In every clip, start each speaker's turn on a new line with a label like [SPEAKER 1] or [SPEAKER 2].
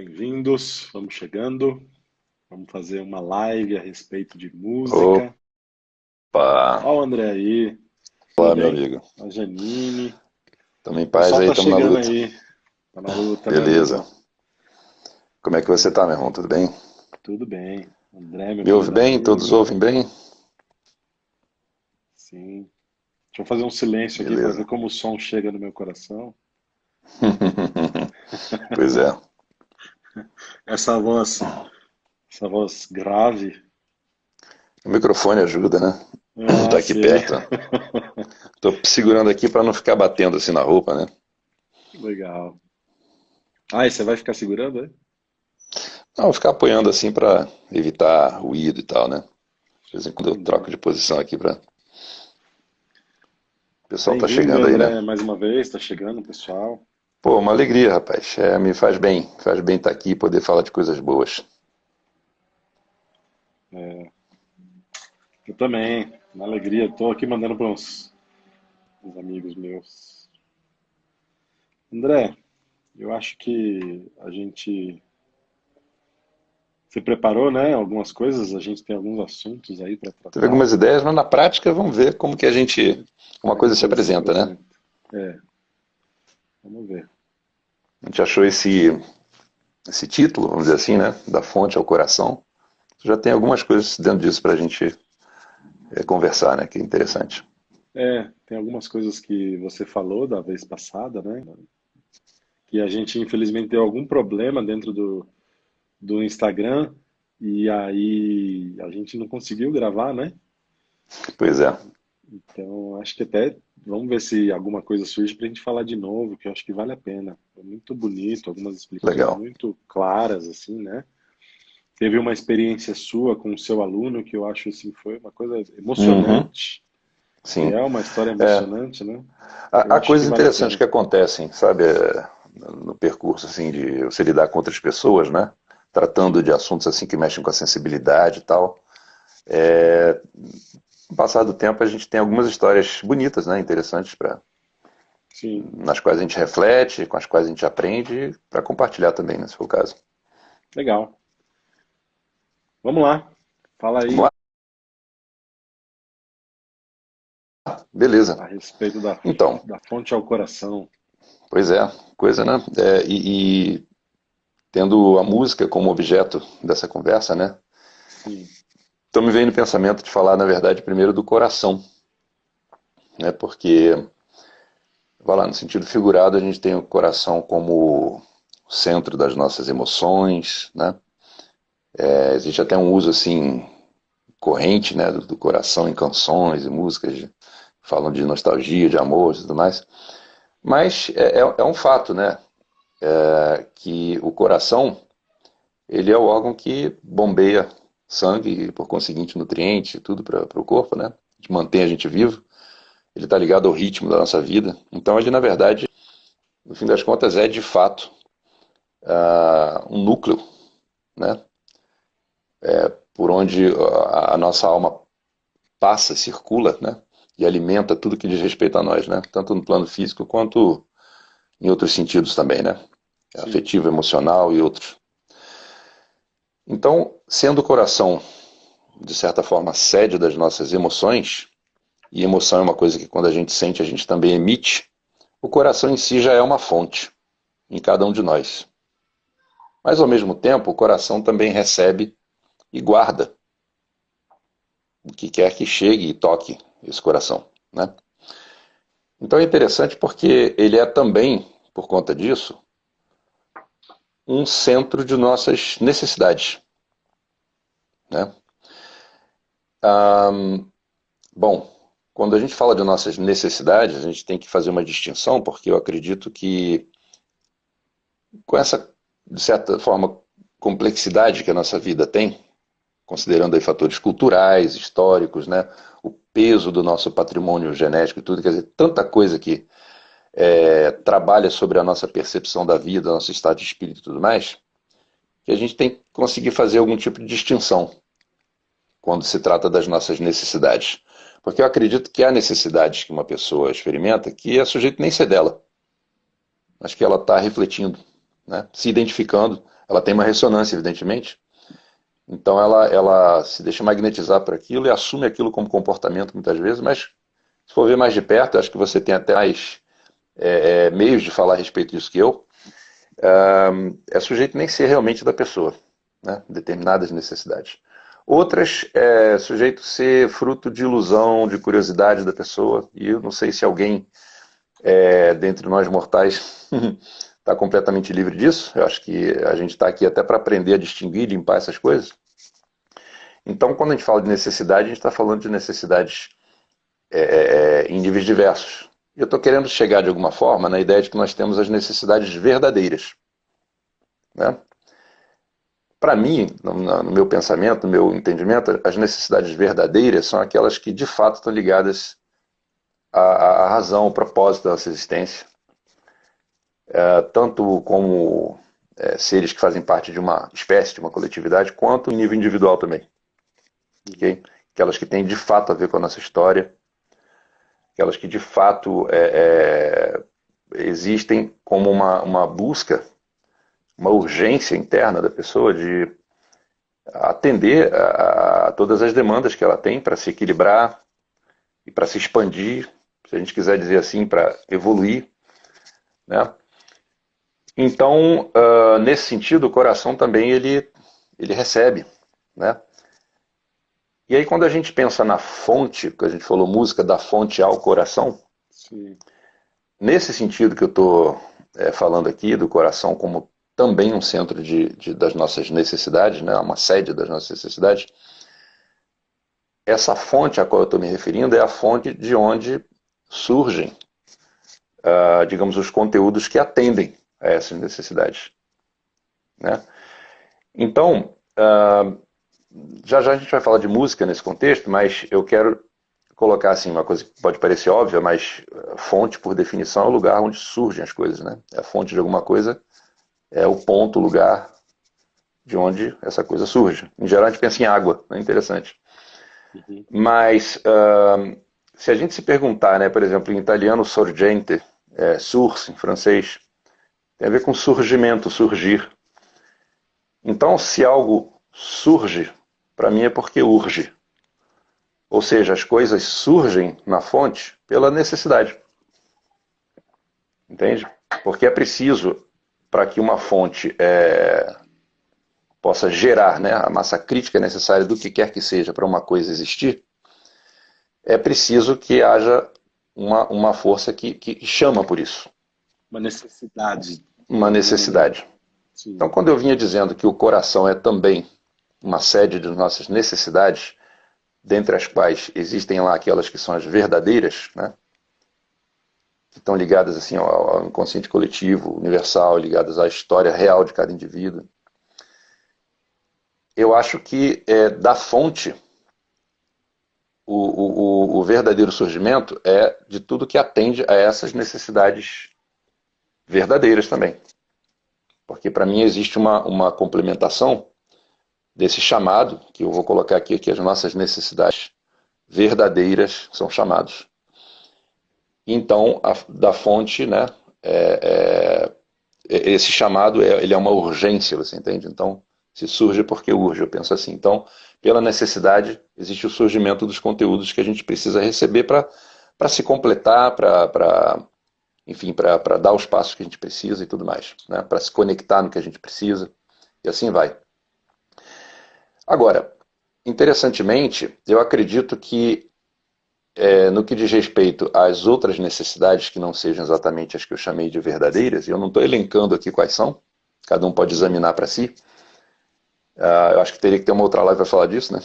[SPEAKER 1] Bem-vindos, vamos chegando. Vamos fazer uma live a respeito de música.
[SPEAKER 2] Opa!
[SPEAKER 1] Ó o André aí, tudo
[SPEAKER 2] Olá, meu
[SPEAKER 1] bem?
[SPEAKER 2] amigo.
[SPEAKER 1] A Janine. O
[SPEAKER 2] Tamo em paz
[SPEAKER 1] pessoal
[SPEAKER 2] aí,
[SPEAKER 1] tá
[SPEAKER 2] tamo na
[SPEAKER 1] chegando
[SPEAKER 2] luta.
[SPEAKER 1] aí. Tá na luta, né,
[SPEAKER 2] Beleza.
[SPEAKER 1] amigo?
[SPEAKER 2] Como é que você tá, meu irmão? Tudo bem?
[SPEAKER 1] Tudo bem. André, meu
[SPEAKER 2] Me ouve
[SPEAKER 1] querido
[SPEAKER 2] bem? Todos
[SPEAKER 1] amigo.
[SPEAKER 2] ouvem bem?
[SPEAKER 1] Sim. Deixa eu fazer um silêncio aqui para ver
[SPEAKER 2] Beleza.
[SPEAKER 1] como o som chega no meu coração.
[SPEAKER 2] Pois é.
[SPEAKER 1] Essa voz, essa voz grave.
[SPEAKER 2] O microfone ajuda, né?
[SPEAKER 1] Ah,
[SPEAKER 2] Tá aqui
[SPEAKER 1] sei.
[SPEAKER 2] perto. Tô segurando aqui pra não ficar batendo assim na roupa, né?
[SPEAKER 1] Legal. Ah, e você vai ficar segurando, é?
[SPEAKER 2] Não, ficar apoiando assim pra evitar ruído e tal, né? De vez em quando eu troco
[SPEAKER 1] Entendi.
[SPEAKER 2] de posição aqui pra... O pessoal tá
[SPEAKER 1] Bem-vindo,
[SPEAKER 2] chegando aí, né?
[SPEAKER 1] André, mais uma vez. Tá chegando, pessoal.
[SPEAKER 2] Pô, uma alegria, rapaz. Me faz bem. Faz bem estar aqui e poder falar de coisas boas.
[SPEAKER 1] É, eu também, uma alegria. Estou aqui mandando para uns amigos meus. André, eu acho que a gente se preparou, né? Algumas coisas, a gente tem alguns assuntos aí para
[SPEAKER 2] Teve
[SPEAKER 1] tratar.
[SPEAKER 2] algumas ideias, mas na prática vamos ver uma
[SPEAKER 1] Como é que a
[SPEAKER 2] coisa se
[SPEAKER 1] coisa se
[SPEAKER 2] apresenta, né?
[SPEAKER 1] apresenta? É, vamos ver.
[SPEAKER 2] A gente achou esse título, vamos dizer assim, né? Da fonte ao coração. Já tem algumas coisas dentro disso para a gente conversar, né? Que é interessante.
[SPEAKER 1] É, tem algumas coisas que você falou da vez passada, né? Que a gente infelizmente deu algum problema dentro do Instagram e aí a gente não conseguiu gravar, né?
[SPEAKER 2] Pois é,
[SPEAKER 1] Então, acho que até vamos ver se alguma coisa surge para a gente falar de novo, que eu acho que vale a pena. É muito bonito, algumas explicações
[SPEAKER 2] legal.
[SPEAKER 1] muito claras, assim, né? Teve uma experiência sua com o seu aluno que eu acho assim foi uma coisa
[SPEAKER 2] Uhum,
[SPEAKER 1] emocionante, que
[SPEAKER 2] sim.
[SPEAKER 1] é uma história
[SPEAKER 2] É,
[SPEAKER 1] emocionante, né? Eu
[SPEAKER 2] há
[SPEAKER 1] acho que
[SPEAKER 2] coisas
[SPEAKER 1] vale a
[SPEAKER 2] interessantes
[SPEAKER 1] pena.
[SPEAKER 2] que acontecem, sabe, no percurso assim de você lidar com outras pessoas, né? Tratando de assuntos assim que mexem com a sensibilidade e tal. É, no passar do tempo a gente tem algumas histórias bonitas, né? Interessantes para
[SPEAKER 1] Sim,
[SPEAKER 2] nas quais a gente reflete, com as quais a gente aprende, para compartilhar também, né, se for o caso.
[SPEAKER 1] legal. Vamos lá. Fala
[SPEAKER 2] Vamos
[SPEAKER 1] aí
[SPEAKER 2] lá? Beleza.
[SPEAKER 1] a respeito da,
[SPEAKER 2] Então,
[SPEAKER 1] da fonte ao coração.
[SPEAKER 2] pois é, coisa, né? E tendo a música como objeto dessa conversa, né?
[SPEAKER 1] Sim,
[SPEAKER 2] Então me veio no pensamento de falar, na verdade, primeiro do coração, né? Porque, vai lá, no sentido figurado, a gente tem o coração como o centro das nossas emoções, né? Existe até um uso, assim, corrente, né, do coração em canções e músicas que falam de nostalgia, de amor e tudo mais. Mas é um fato, né, que o coração ele é o órgão que bombeia sangue e, por conseguinte, nutrientes e tudo para o corpo, né? Que mantém a gente vivo. Ele está ligado ao ritmo da nossa vida. Então, ele, na verdade, no fim das contas, é de fato um núcleo, né? Por onde a nossa alma passa, circula, né? E alimenta tudo que diz respeito a nós, né? Tanto no plano físico quanto em outros sentidos também, né?
[SPEAKER 1] sim,
[SPEAKER 2] Afetivo, emocional e outros. Então, sendo o coração, de certa forma, sede das nossas emoções, e emoção é uma coisa que quando a gente sente, a gente também emite, o coração em si já é uma fonte em cada um de nós. Mas, ao mesmo tempo, o coração também recebe e guarda o que quer que chegue e toque esse coração, né? Então é interessante porque ele é também, por conta disso, um centro de nossas necessidades, né? Bom, quando a gente fala de nossas necessidades, a gente tem que fazer uma distinção, porque eu acredito que com essa, de certa forma, complexidade que a nossa vida tem, considerando aí fatores culturais, históricos, né, o peso do nosso patrimônio genético e tudo, quer dizer, tanta coisa que trabalha sobre a nossa percepção da vida, nosso estado de espírito e tudo mais, que a gente tem que conseguir fazer algum tipo de distinção quando se trata das nossas necessidades. Porque eu acredito que há necessidades que uma pessoa experimenta que é sujeito nem ser dela, mas que ela está refletindo, né? Se identificando, ela tem uma ressonância, evidentemente. Então ela se deixa magnetizar por aquilo e assume aquilo como comportamento muitas vezes, mas se for ver mais de perto, eu acho que você tem até mais meios de falar a respeito disso que eu. É sujeito nem ser realmente da pessoa, né? Determinadas necessidades. Outras é sujeito ser fruto de ilusão, de curiosidade da pessoa, e eu não sei se alguém dentre nós mortais está completamente livre disso. Eu acho que a gente está aqui até para aprender a distinguir, limpar essas coisas. Então, quando a gente fala de necessidade, a gente está falando de necessidades em níveis diversos. E eu estou querendo chegar de alguma forma na ideia de que nós temos as necessidades verdadeiras, né? Para mim, no meu pensamento, no meu entendimento, as necessidades verdadeiras são aquelas que de fato estão ligadas à razão, ao propósito da nossa existência, tanto como seres que fazem parte de uma espécie, de uma coletividade, quanto em nível individual também. Okay? Aquelas que têm de fato a ver com a nossa história, aquelas que de fato existem como uma busca, uma urgência interna da pessoa de atender a todas as demandas que ela tem para se equilibrar e para se expandir, se a gente quiser dizer assim, para evoluir, né? Então, nesse sentido, o coração também ele recebe, né? E aí quando a gente pensa na fonte, que a gente falou música da fonte ao coração,
[SPEAKER 1] Sim.
[SPEAKER 2] nesse sentido que eu estou falando aqui, do coração como também um centro das nossas necessidades, né, uma sede das nossas necessidades, essa fonte a qual eu estou me referindo é a fonte de onde surgem, digamos, os conteúdos que atendem a essas necessidades, né? Então, já já a gente vai falar de música nesse contexto, mas eu quero colocar assim uma coisa que pode parecer óbvia, mas fonte, por definição, é o lugar onde surgem as coisas, né? A fonte de alguma coisa é o ponto, o lugar de onde essa coisa surge. Em geral, a gente pensa em água, é interessante.
[SPEAKER 1] Uhum.
[SPEAKER 2] Mas se a gente se perguntar, né, por exemplo, em italiano, sorgente, source, em francês, tem a ver com surgimento, surgir. Então, se algo surge, para mim é porque urge. Ou seja, as coisas surgem na fonte pela necessidade. Entende? Porque é preciso, para que uma fonte possa gerar, né, a massa crítica necessária do que quer que seja para uma coisa existir, é preciso que haja uma força que chama por isso.
[SPEAKER 1] Uma necessidade.
[SPEAKER 2] Uma necessidade.
[SPEAKER 1] Sim.
[SPEAKER 2] Então, quando eu vinha dizendo que o coração é também uma sede de nossas necessidades, dentre as quais existem lá aquelas que são as verdadeiras, né, que estão ligadas assim ao inconsciente coletivo, universal, ligadas à história real de cada indivíduo. Eu acho que da fonte, o verdadeiro surgimento é de tudo que atende a essas necessidades verdadeiras também. Porque para mim existe uma complementação desse chamado, que eu vou colocar aqui, que as nossas necessidades verdadeiras são chamados. Então, da fonte, né, esse chamado ele é uma urgência, você entende? Então, se surge porque urge, eu penso assim. Então, pela necessidade, existe o surgimento dos conteúdos que a gente precisa receber para se completar, enfim, para dar os passos que a gente precisa e tudo mais, né? Para se conectar no que a gente precisa, e assim vai. Agora, interessantemente, eu acredito que no que diz respeito às outras necessidades que não sejam exatamente as que eu chamei de verdadeiras, e eu não estou elencando aqui quais são, cada um pode examinar para si. Eu acho que teria que ter uma outra live para falar disso, né?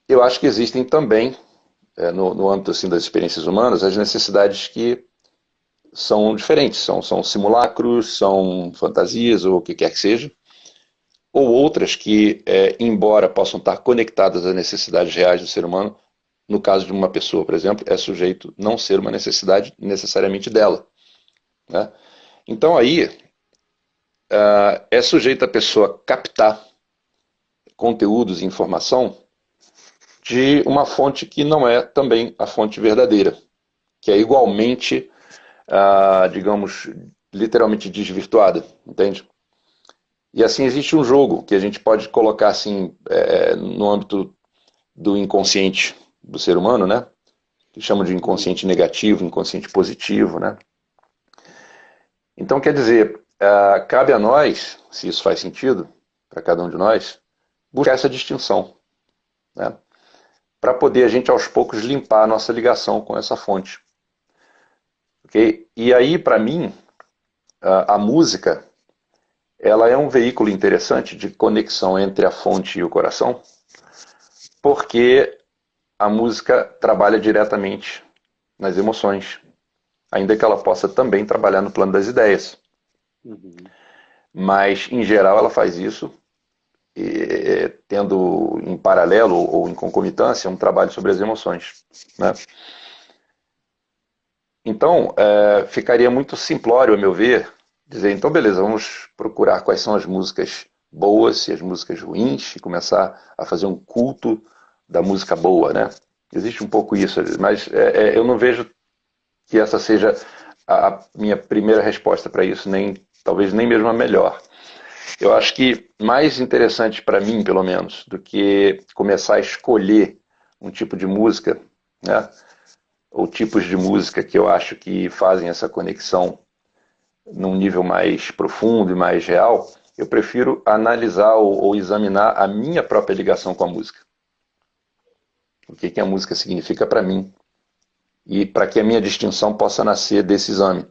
[SPEAKER 2] Eu acho que existem também, no âmbito assim, das experiências humanas, as necessidades que são diferentes, são simulacros, são fantasias, ou o que quer que seja, ou outras que, embora possam estar conectadas às necessidades reais do ser humano, no caso de uma pessoa, por exemplo, é sujeito não ser uma necessidade necessariamente dela, né? Então aí é sujeito a pessoa captar conteúdos e informação de uma fonte que não é também a fonte verdadeira, que é igualmente, digamos, literalmente desvirtuada, entende? E assim existe um jogo que a gente pode colocar assim no âmbito do inconsciente do ser humano, né? Que chamam de inconsciente negativo, inconsciente positivo, né? Então, quer dizer, cabe a nós, se isso faz sentido para cada um de nós, buscar essa distinção, né? Para poder a gente aos poucos limpar a nossa ligação com essa fonte. Okay? E aí, para mim, a música, ela é um veículo interessante de conexão entre a fonte e o coração, porque a música trabalha diretamente nas emoções, ainda que ela possa também trabalhar no plano das ideias.
[SPEAKER 1] Uhum.
[SPEAKER 2] Mas, em geral, ela faz isso tendo em paralelo ou em concomitância um trabalho sobre as emoções, né? Então, ficaria muito simplório, a meu ver, dizer, então beleza, vamos procurar quais são as músicas boas e as músicas ruins e começar a fazer um culto da música boa, né? Existe um pouco isso, mas eu não vejo que essa seja a minha primeira resposta para isso, nem talvez nem mesmo a melhor. Eu acho que mais interessante para mim, pelo menos, do que começar a escolher um tipo de música, né? Ou tipos de música que eu acho que fazem essa conexão num nível mais profundo e mais real, eu prefiro analisar ou examinar a minha própria ligação com a música. O que a música significa para mim. E para que a minha distinção possa nascer desse exame,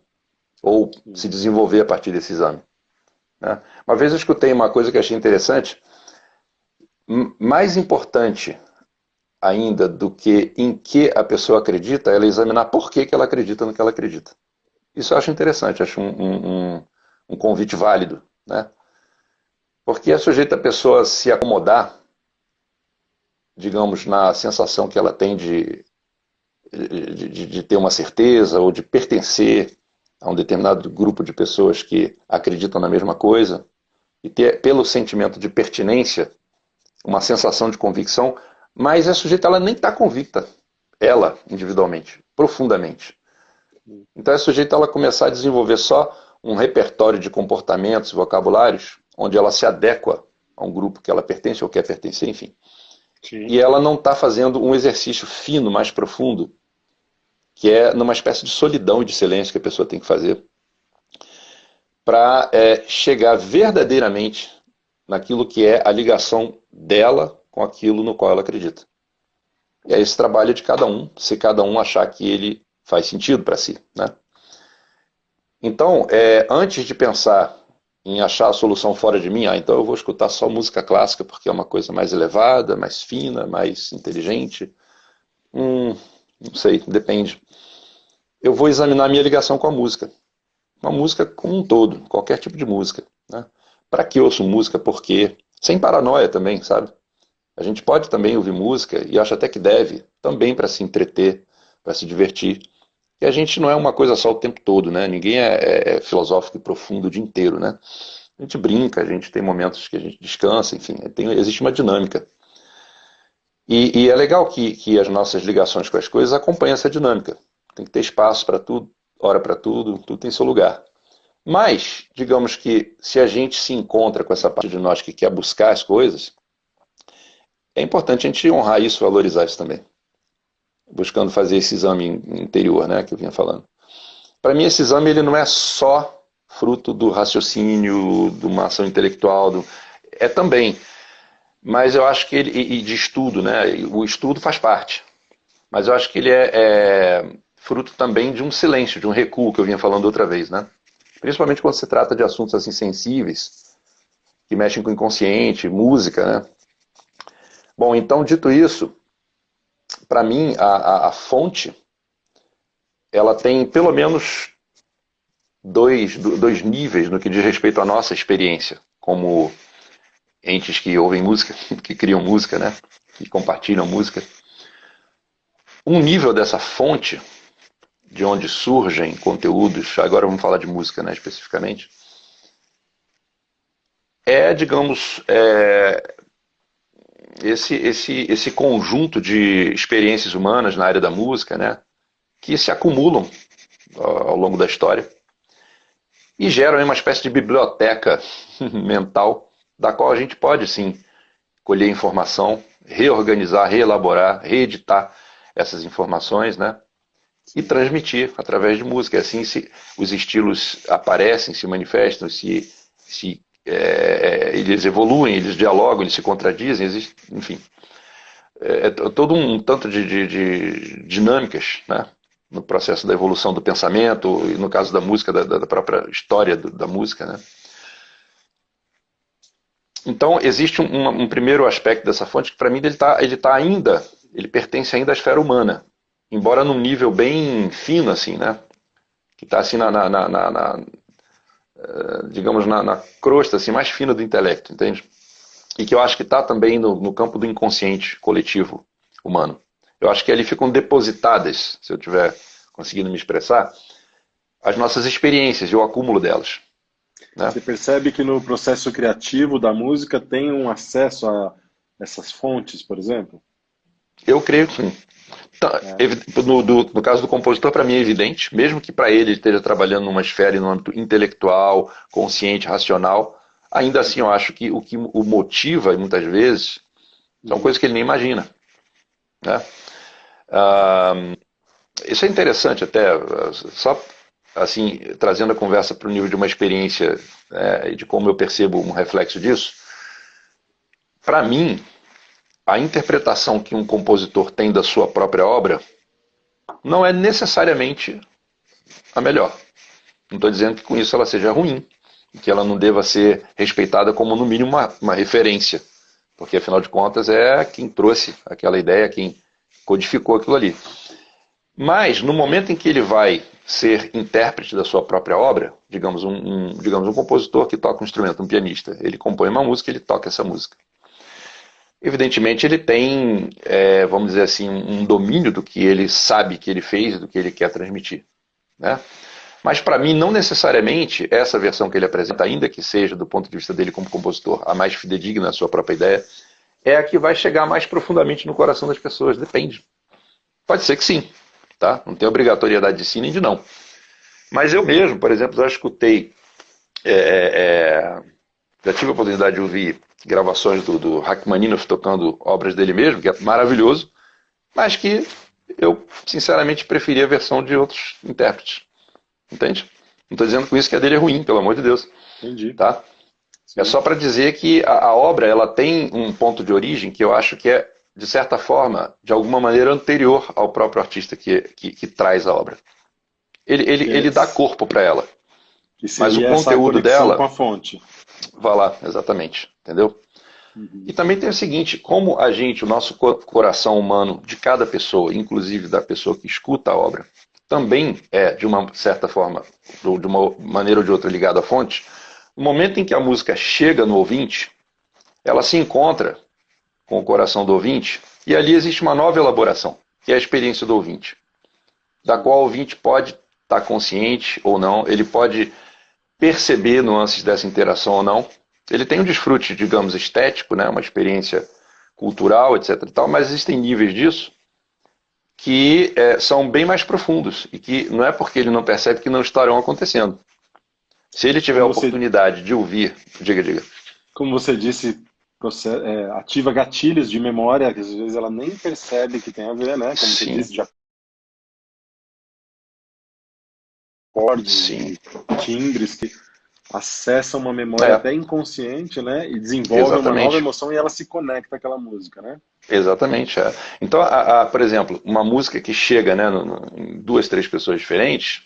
[SPEAKER 2] ou se desenvolver a partir desse exame, né? Uma vez eu escutei uma coisa que achei interessante, mais importante ainda do que em que a pessoa acredita, ela examinar por que ela acredita no que ela acredita. Isso eu acho interessante, acho um convite válido, né? Porque é sujeito a pessoa se acomodar, digamos, na sensação que ela tem de ter uma certeza ou de pertencer a um determinado grupo de pessoas que acreditam na mesma coisa e ter, pelo sentimento de pertinência, uma sensação de convicção, mas a sujeita ela nem está convicta, ela, individualmente, profundamente. Então é sujeita ela começar a desenvolver só um repertório de comportamentos, vocabulários, onde ela se adequa a um grupo que ela pertence ou quer pertencer, enfim.
[SPEAKER 1] Sim.
[SPEAKER 2] E ela não está fazendo um exercício fino, mais profundo, que é numa espécie de solidão e de silêncio que a pessoa tem que fazer, para chegar verdadeiramente naquilo que é a ligação dela com aquilo no qual ela acredita. E é esse trabalho de cada um, se cada um achar que ele faz sentido para si, né? Então, antes de pensar em achar a solução fora de mim, então eu vou escutar só música clássica porque é uma coisa mais elevada, mais fina, mais inteligente. Não sei, depende. Eu vou examinar a minha ligação com a música. Uma música como um todo, qualquer tipo de música, né? Para que eu ouço música? Por quê? Sem paranoia também, sabe? A gente pode também ouvir música, e acho até que deve, também para se entreter, para se divertir. E a gente não é uma coisa só o tempo todo, né? Ninguém é filosófico e profundo o dia inteiro, né? A gente brinca, a gente tem momentos que a gente descansa, enfim, existe uma dinâmica. E é legal que as nossas ligações com as coisas acompanhem essa dinâmica. Tem que ter espaço para tudo, hora para tudo, tudo tem seu lugar. Mas, digamos que se a gente se encontra com essa parte de nós que quer buscar as coisas, é importante a gente honrar isso, valorizar isso também. Buscando fazer esse exame interior, né, que eu vinha falando. Para mim, esse exame ele não é só fruto do raciocínio, de uma ação intelectual, é também. Mas eu acho que ele, e de estudo, né, o estudo faz parte. Mas eu acho que ele é fruto também de um silêncio, de um recuo que eu vinha falando outra vez, né? Principalmente quando se trata de assuntos assim sensíveis, que mexem com o inconsciente, música, né? Bom, então, dito isso, para mim, a fonte, ela tem pelo menos dois níveis no que diz respeito à nossa experiência, como entes que ouvem música, que criam música, né? Que compartilham música. Um nível dessa fonte, de onde surgem conteúdos, agora vamos falar de música, né, especificamente, digamos, esse conjunto de experiências humanas na área da música, né, que se acumulam ao longo da história e geram aí uma espécie de biblioteca mental, da qual a gente pode, sim, colher informação, reorganizar, reelaborar, reeditar essas informações, né? E transmitir através de música. Assim os estilos aparecem, se manifestam, eles evoluem, eles dialogam, eles se contradizem, enfim. É todo um tanto de dinâmicas, né? No processo da evolução do pensamento, e no caso da música, da própria história da música, né? Então, existe um primeiro aspecto dessa fonte que, para mim, ele pertence ainda à esfera humana, embora num nível bem fino, assim, né? Que está assim digamos, na crosta assim, mais fina do intelecto, entende? E que eu acho que está também no campo do inconsciente coletivo humano. Eu acho que ali ficam depositadas, se eu estiver conseguindo me expressar, as nossas experiências e o acúmulo delas, né?
[SPEAKER 1] Você percebe que no processo criativo da música tem um acesso a essas fontes, por exemplo?
[SPEAKER 2] Eu creio que sim. Tá, no caso do compositor, para mim é evidente, mesmo que para ele esteja trabalhando numa esfera e no âmbito intelectual, consciente, racional, ainda assim eu acho que o o motiva, muitas vezes, são coisas que ele nem imagina, né? Ah, isso é interessante até, só assim, trazendo a conversa para o nível de uma experiência, e de como eu percebo um reflexo disso. Para mim, a interpretação que um compositor tem da sua própria obra não é necessariamente a melhor. Não estou dizendo que com isso ela seja ruim, que ela não deva ser respeitada como, no mínimo, uma referência, porque, afinal de contas, é quem trouxe aquela ideia, quem codificou aquilo ali. Mas, no momento em que ele vai ser intérprete da sua própria obra, digamos um compositor que toca um instrumento, um pianista, ele compõe uma música, ele toca essa música. Evidentemente ele tem, vamos dizer assim, um domínio do que ele sabe que ele fez, do que ele quer transmitir, né? Mas para mim não necessariamente essa versão que ele apresenta, ainda que seja do ponto de vista dele como compositor, a mais fidedigna à sua própria ideia, é a que vai chegar mais profundamente no coração das pessoas. Depende. Pode ser que sim, tá? Não tem obrigatoriedade de sim nem de não. Mas eu mesmo, por exemplo, já escutei, já tive a oportunidade de ouvir gravações do Rachmaninoff tocando obras dele mesmo, que é maravilhoso, mas que eu, sinceramente, preferia a versão de outros intérpretes. Entende? Não estou dizendo com isso que a dele é ruim, pelo amor de Deus.
[SPEAKER 1] Entendi.
[SPEAKER 2] Tá? É só para dizer que a obra ela tem um ponto de origem que eu acho que é, de certa forma, de alguma maneira anterior ao próprio artista que traz a obra. Ele dá corpo para ela.
[SPEAKER 1] Que
[SPEAKER 2] Mas o
[SPEAKER 1] seria essa
[SPEAKER 2] conteúdo
[SPEAKER 1] conexão
[SPEAKER 2] dela
[SPEAKER 1] com a fonte.
[SPEAKER 2] vai lá, exatamente. Entendeu? E também tem o seguinte, como a gente, o nosso coração humano de cada pessoa, inclusive da pessoa que escuta a obra, também é, de uma certa forma, de uma maneira ou de outra ligado à fonte, no momento em que a música chega no ouvinte, ela se encontra com o coração do ouvinte, e ali existe uma nova elaboração, que é a experiência do ouvinte, da qual o ouvinte pode estar consciente ou não, ele pode perceber nuances dessa interação ou não. Ele tem um desfrute, digamos, estético, né, uma experiência cultural, etc. e tal, mas existem níveis disso que são bem mais profundos e que não é porque ele não percebe que não estarão acontecendo. Se ele tiver a oportunidade de ouvir, diga.
[SPEAKER 1] Como você disse, ativa gatilhos de memória que às vezes ela nem percebe que tem a ver, né? Como você disse, já acordes, timbres que acessam uma memória até inconsciente, né? E desenvolvem uma nova emoção e ela se conecta àquela música, né?
[SPEAKER 2] Exatamente. Então, por exemplo, uma música que chega, né, em duas, três pessoas diferentes,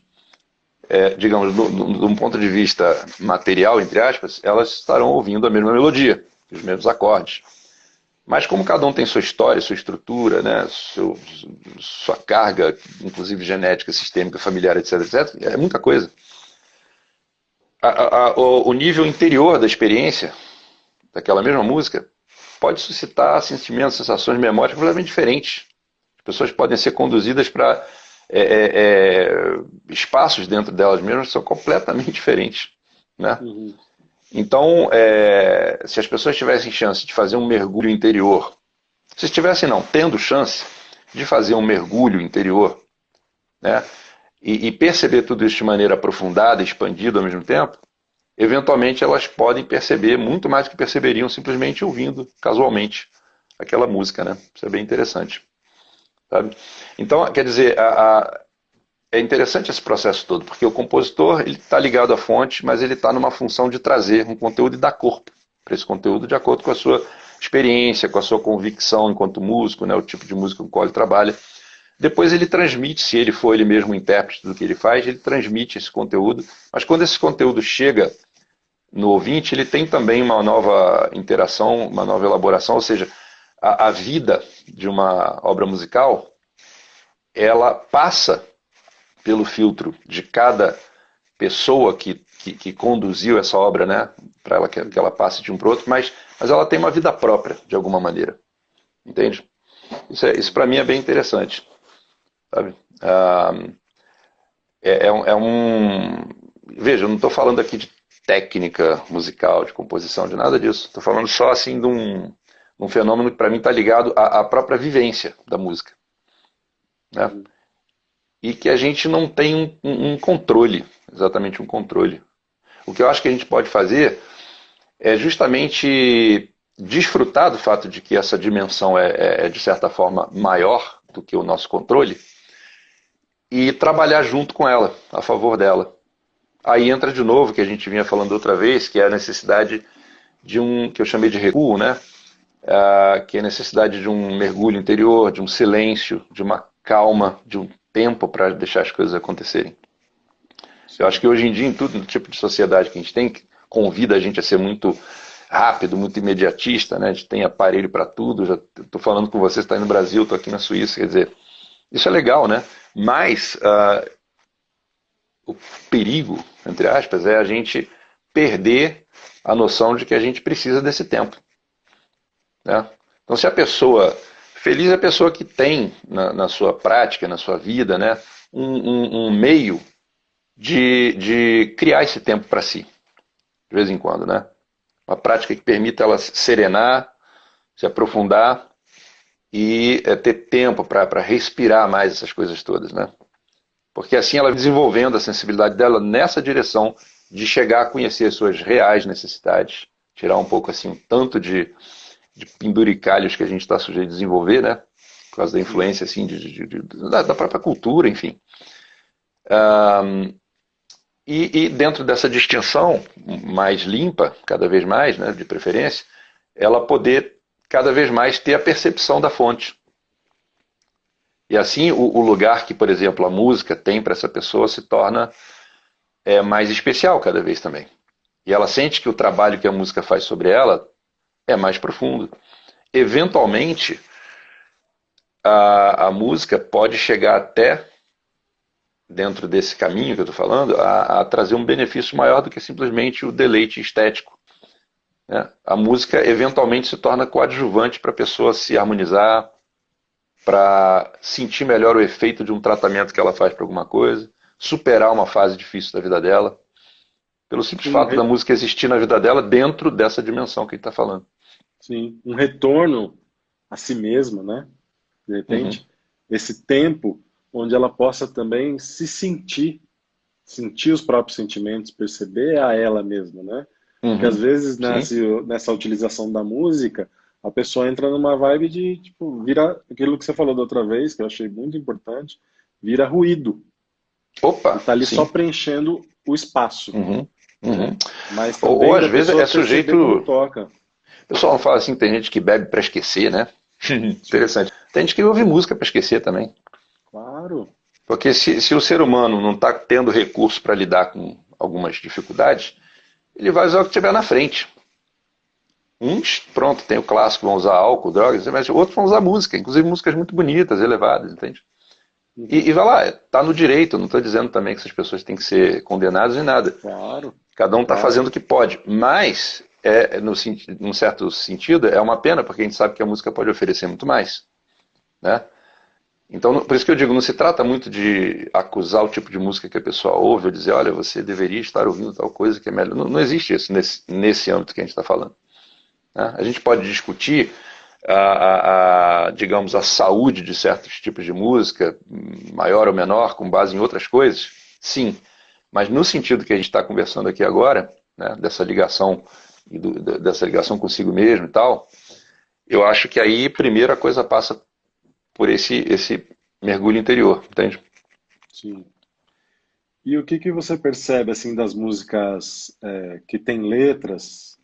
[SPEAKER 2] digamos, de um ponto de vista material, entre aspas, elas estarão ouvindo a mesma melodia, os mesmos acordes. Mas como cada um tem sua história, sua estrutura, né, sua carga, inclusive genética, sistêmica, familiar, etc., etc., é muita coisa. O nível interior da experiência daquela mesma música pode suscitar sentimentos, sensações, memórias completamente diferentes. As pessoas podem ser conduzidas para espaços dentro delas mesmas que são completamente diferentes, né?
[SPEAKER 1] Uhum.
[SPEAKER 2] Então, se as pessoas tivessem chance de fazer um mergulho interior, se estivessem tendo chance de fazer um mergulho interior, né, e perceber tudo isso de maneira aprofundada, expandida ao mesmo tempo, eventualmente elas podem perceber muito mais do que perceberiam simplesmente ouvindo casualmente aquela música, né? Isso é bem interessante, sabe? Então, quer dizer, é interessante esse processo todo, porque o compositor ele está ligado à fonte, mas ele está numa função de trazer um conteúdo e dar corpo para esse conteúdo de acordo com a sua experiência, com a sua convicção enquanto músico, né, o tipo de música com o qual ele trabalha. Depois ele transmite, se ele for ele mesmo o intérprete do que ele faz, ele transmite esse conteúdo, mas quando esse conteúdo chega no ouvinte, ele tem também uma nova interação, uma nova elaboração, ou seja, a vida de uma obra musical, ela passa pelo filtro de cada pessoa que conduziu essa obra, né, para ela que ela passe de um para o outro, mas ela tem uma vida própria, de alguma maneira. Entende? Isso para mim é bem interessante. Sabe? Veja, eu não estou falando aqui de técnica musical, de composição, de nada disso. Estou falando só assim de um fenômeno que para mim está ligado à própria vivência da música. Né? E que a gente não tem um controle, exatamente um controle. O que eu acho que a gente pode fazer é justamente desfrutar do fato de que essa dimensão é de certa forma maior do que o nosso controle e trabalhar junto com ela, a favor dela. Aí entra de novo, que a gente vinha falando outra vez, que é a necessidade de que eu chamei de recuo, né? Que é a necessidade de um mergulho interior, de um silêncio, de uma calma, de um tempo para deixar as coisas acontecerem. Eu acho que hoje em dia, em todo tipo de sociedade que a gente tem, que convida a gente a ser muito rápido, muito imediatista, né? A gente tem aparelho para tudo, já estou falando com você, está aí no Brasil, estou aqui na Suíça, quer dizer, isso é legal, né? Mas o perigo, entre aspas, é a gente perder a noção de que a gente precisa desse tempo. Né? Então, se a pessoa... Feliz é a pessoa que tem na sua prática, na sua vida, né, um meio de criar esse tempo para si, de vez em quando. Né? Uma prática que permita ela serenar, se aprofundar e ter tempo para respirar mais essas coisas todas. Né? Porque assim ela vai desenvolvendo a sensibilidade dela nessa direção de chegar a conhecer as suas reais necessidades, tirar um pouco assim, um tanto de penduricalhos que a gente está sujeito a desenvolver, né? Por causa da influência assim, da própria cultura, enfim. E dentro dessa distinção mais limpa, cada vez mais, né, de preferência, ela poder cada vez mais ter a percepção da fonte. E assim o lugar que, por exemplo, a música tem para essa pessoa se torna mais especial cada vez também. E ela sente que o trabalho que a música faz sobre ela é mais profundo. Eventualmente, a música pode chegar até, dentro desse caminho que eu estou falando, a trazer um benefício maior do que simplesmente o deleite estético. Né? A música eventualmente se torna coadjuvante para a pessoa se harmonizar, para sentir melhor o efeito de um tratamento que ela faz para alguma coisa, superar uma fase difícil da vida dela, pelo simples fato da música existir na vida dela dentro dessa dimensão que a gente está falando.
[SPEAKER 1] Sim, um retorno a si mesma, né? De repente, esse tempo onde ela possa também se sentir os próprios sentimentos, perceber a ela mesma, né? Porque às vezes nessa utilização da música, a pessoa entra numa vibe de, tipo, vira aquilo que você falou da outra vez, que eu achei muito importante, vira ruído.
[SPEAKER 2] Opa!
[SPEAKER 1] Está ali só preenchendo o espaço. Né? Mas
[SPEAKER 2] ou às vezes é sujeito...
[SPEAKER 1] toca.
[SPEAKER 2] O pessoal não fala assim, tem gente que bebe para esquecer, né? Interessante. Tem gente que ouve música para esquecer também.
[SPEAKER 1] Claro.
[SPEAKER 2] Porque se o ser humano não está tendo recurso para lidar com algumas dificuldades, ele vai usar o que tiver na frente. Uns, pronto, tem o clássico, vão usar álcool, drogas, mas outros vão usar música, inclusive músicas muito bonitas, elevadas, entende? E vai lá, está no direito, não estou dizendo também que essas pessoas têm que ser condenadas nem nada.
[SPEAKER 1] Claro.
[SPEAKER 2] Cada um está fazendo o que pode, mas, num certo sentido, é uma pena, porque a gente sabe que a música pode oferecer muito mais. Né? Então, por isso que eu digo, não se trata muito de acusar o tipo de música que a pessoa ouve, ou dizer, olha, você deveria estar ouvindo tal coisa que é melhor. Não existe isso nesse âmbito que a gente está falando. Né? A gente pode discutir digamos, a saúde de certos tipos de música, maior ou menor, com base em outras coisas? Sim. Mas no sentido que a gente está conversando aqui agora, né, dessa ligação dessa ligação consigo mesmo e tal, eu acho que aí primeiro a coisa passa por esse mergulho interior, entende?
[SPEAKER 1] Sim. E o que que você percebe assim das músicas que têm letras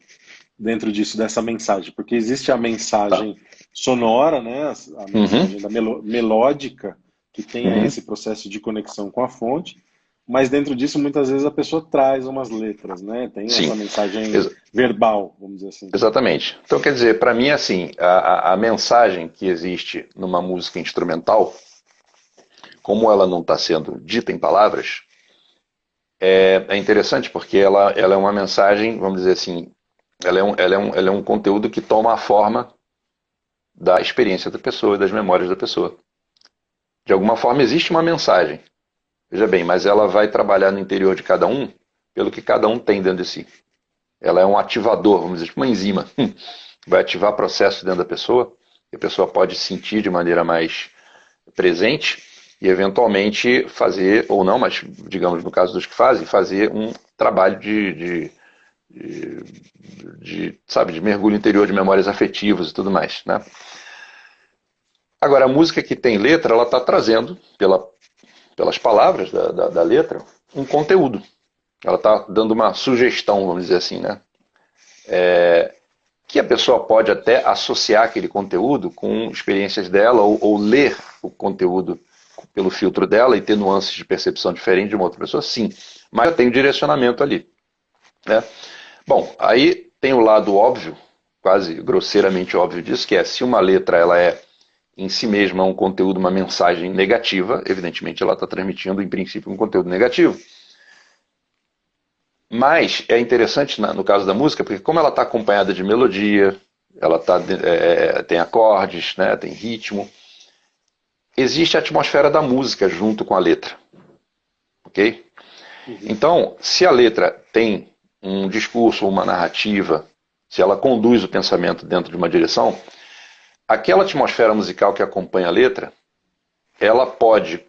[SPEAKER 1] dentro disso, dessa mensagem? Porque existe a
[SPEAKER 2] Tá.
[SPEAKER 1] mensagem sonora, né? A
[SPEAKER 2] Uhum,
[SPEAKER 1] mensagem da melódica, que tem aí
[SPEAKER 2] uhum,
[SPEAKER 1] esse processo de conexão com a fonte, mas dentro disso muitas vezes a pessoa traz umas letras, né? Tem essa
[SPEAKER 2] sim,
[SPEAKER 1] mensagem
[SPEAKER 2] ex
[SPEAKER 1] verbal, vamos dizer assim.
[SPEAKER 2] exatamente. Então, quer dizer, para mim, assim, a mensagem que existe numa música instrumental, como ela não está sendo dita em palavras, é interessante porque ela é uma mensagem, vamos dizer assim, ela é um conteúdo que toma a forma da experiência da pessoa e das memórias da pessoa. De alguma forma existe uma mensagem, veja bem, mas ela vai trabalhar no interior de cada um pelo que cada um tem dentro de si. Ela é um ativador, vamos dizer, tipo uma enzima. Vai ativar processos dentro da pessoa, que a pessoa pode sentir de maneira mais presente e eventualmente fazer, ou não, mas digamos no caso dos que fazem, fazer um trabalho sabe, de mergulho interior de memórias afetivas e tudo mais, né? Agora, a música que tem letra, ela está trazendo, pelas palavras da letra, um conteúdo. Ela está dando uma sugestão, vamos dizer assim, né? Que a pessoa pode até associar aquele conteúdo com experiências dela ou ler o conteúdo pelo filtro dela e ter nuances de percepção diferentes de uma outra pessoa, sim. Mas já tem um direcionamento ali, né? Bom, aí tem o lado óbvio, quase grosseiramente óbvio disso, que é se uma letra ela é em si mesma um conteúdo, uma mensagem negativa, evidentemente ela está transmitindo em princípio um conteúdo negativo. Mas é interessante no caso da música, porque como ela está acompanhada de melodia, ela tem acordes, né, tem ritmo, existe a atmosfera da música junto com a letra, ok?
[SPEAKER 1] Uhum.
[SPEAKER 2] Então, se a letra tem um discurso ou uma narrativa, se ela conduz o pensamento dentro de uma direção, aquela atmosfera musical que acompanha a letra, ela pode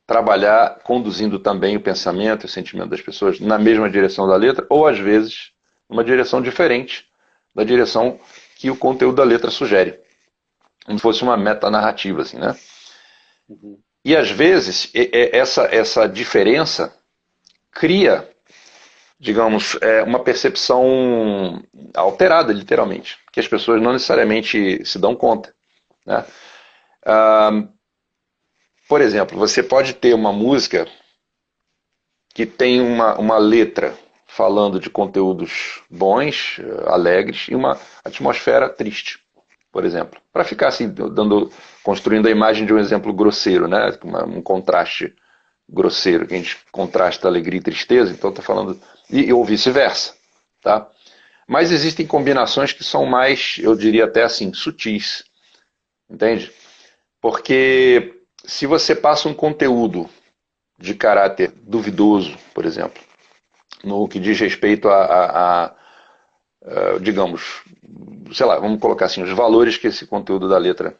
[SPEAKER 2] trabalhar conduzindo também o pensamento e o sentimento das pessoas na mesma direção da letra, ou às vezes numa direção diferente da direção que o conteúdo da letra sugere, como se fosse uma metanarrativa, assim, né?
[SPEAKER 1] Uhum.
[SPEAKER 2] E às vezes essa diferença cria, digamos, uma percepção alterada, literalmente, que as pessoas não necessariamente se dão conta, né? Ah, por exemplo, você pode ter uma música que tem uma letra falando de conteúdos bons, alegres, e uma atmosfera triste, por exemplo. Para ficar assim, construindo a imagem de um exemplo grosseiro, né? Um contraste grosseiro, que a gente contrasta alegria e tristeza, então está falando. Ou vice-versa. Tá? Mas existem combinações que são mais, eu diria até assim, sutis. Entende? Porque se você passa um conteúdo de caráter duvidoso, por exemplo, no que diz respeito digamos, sei lá, vamos colocar assim, os valores que esse conteúdo da letra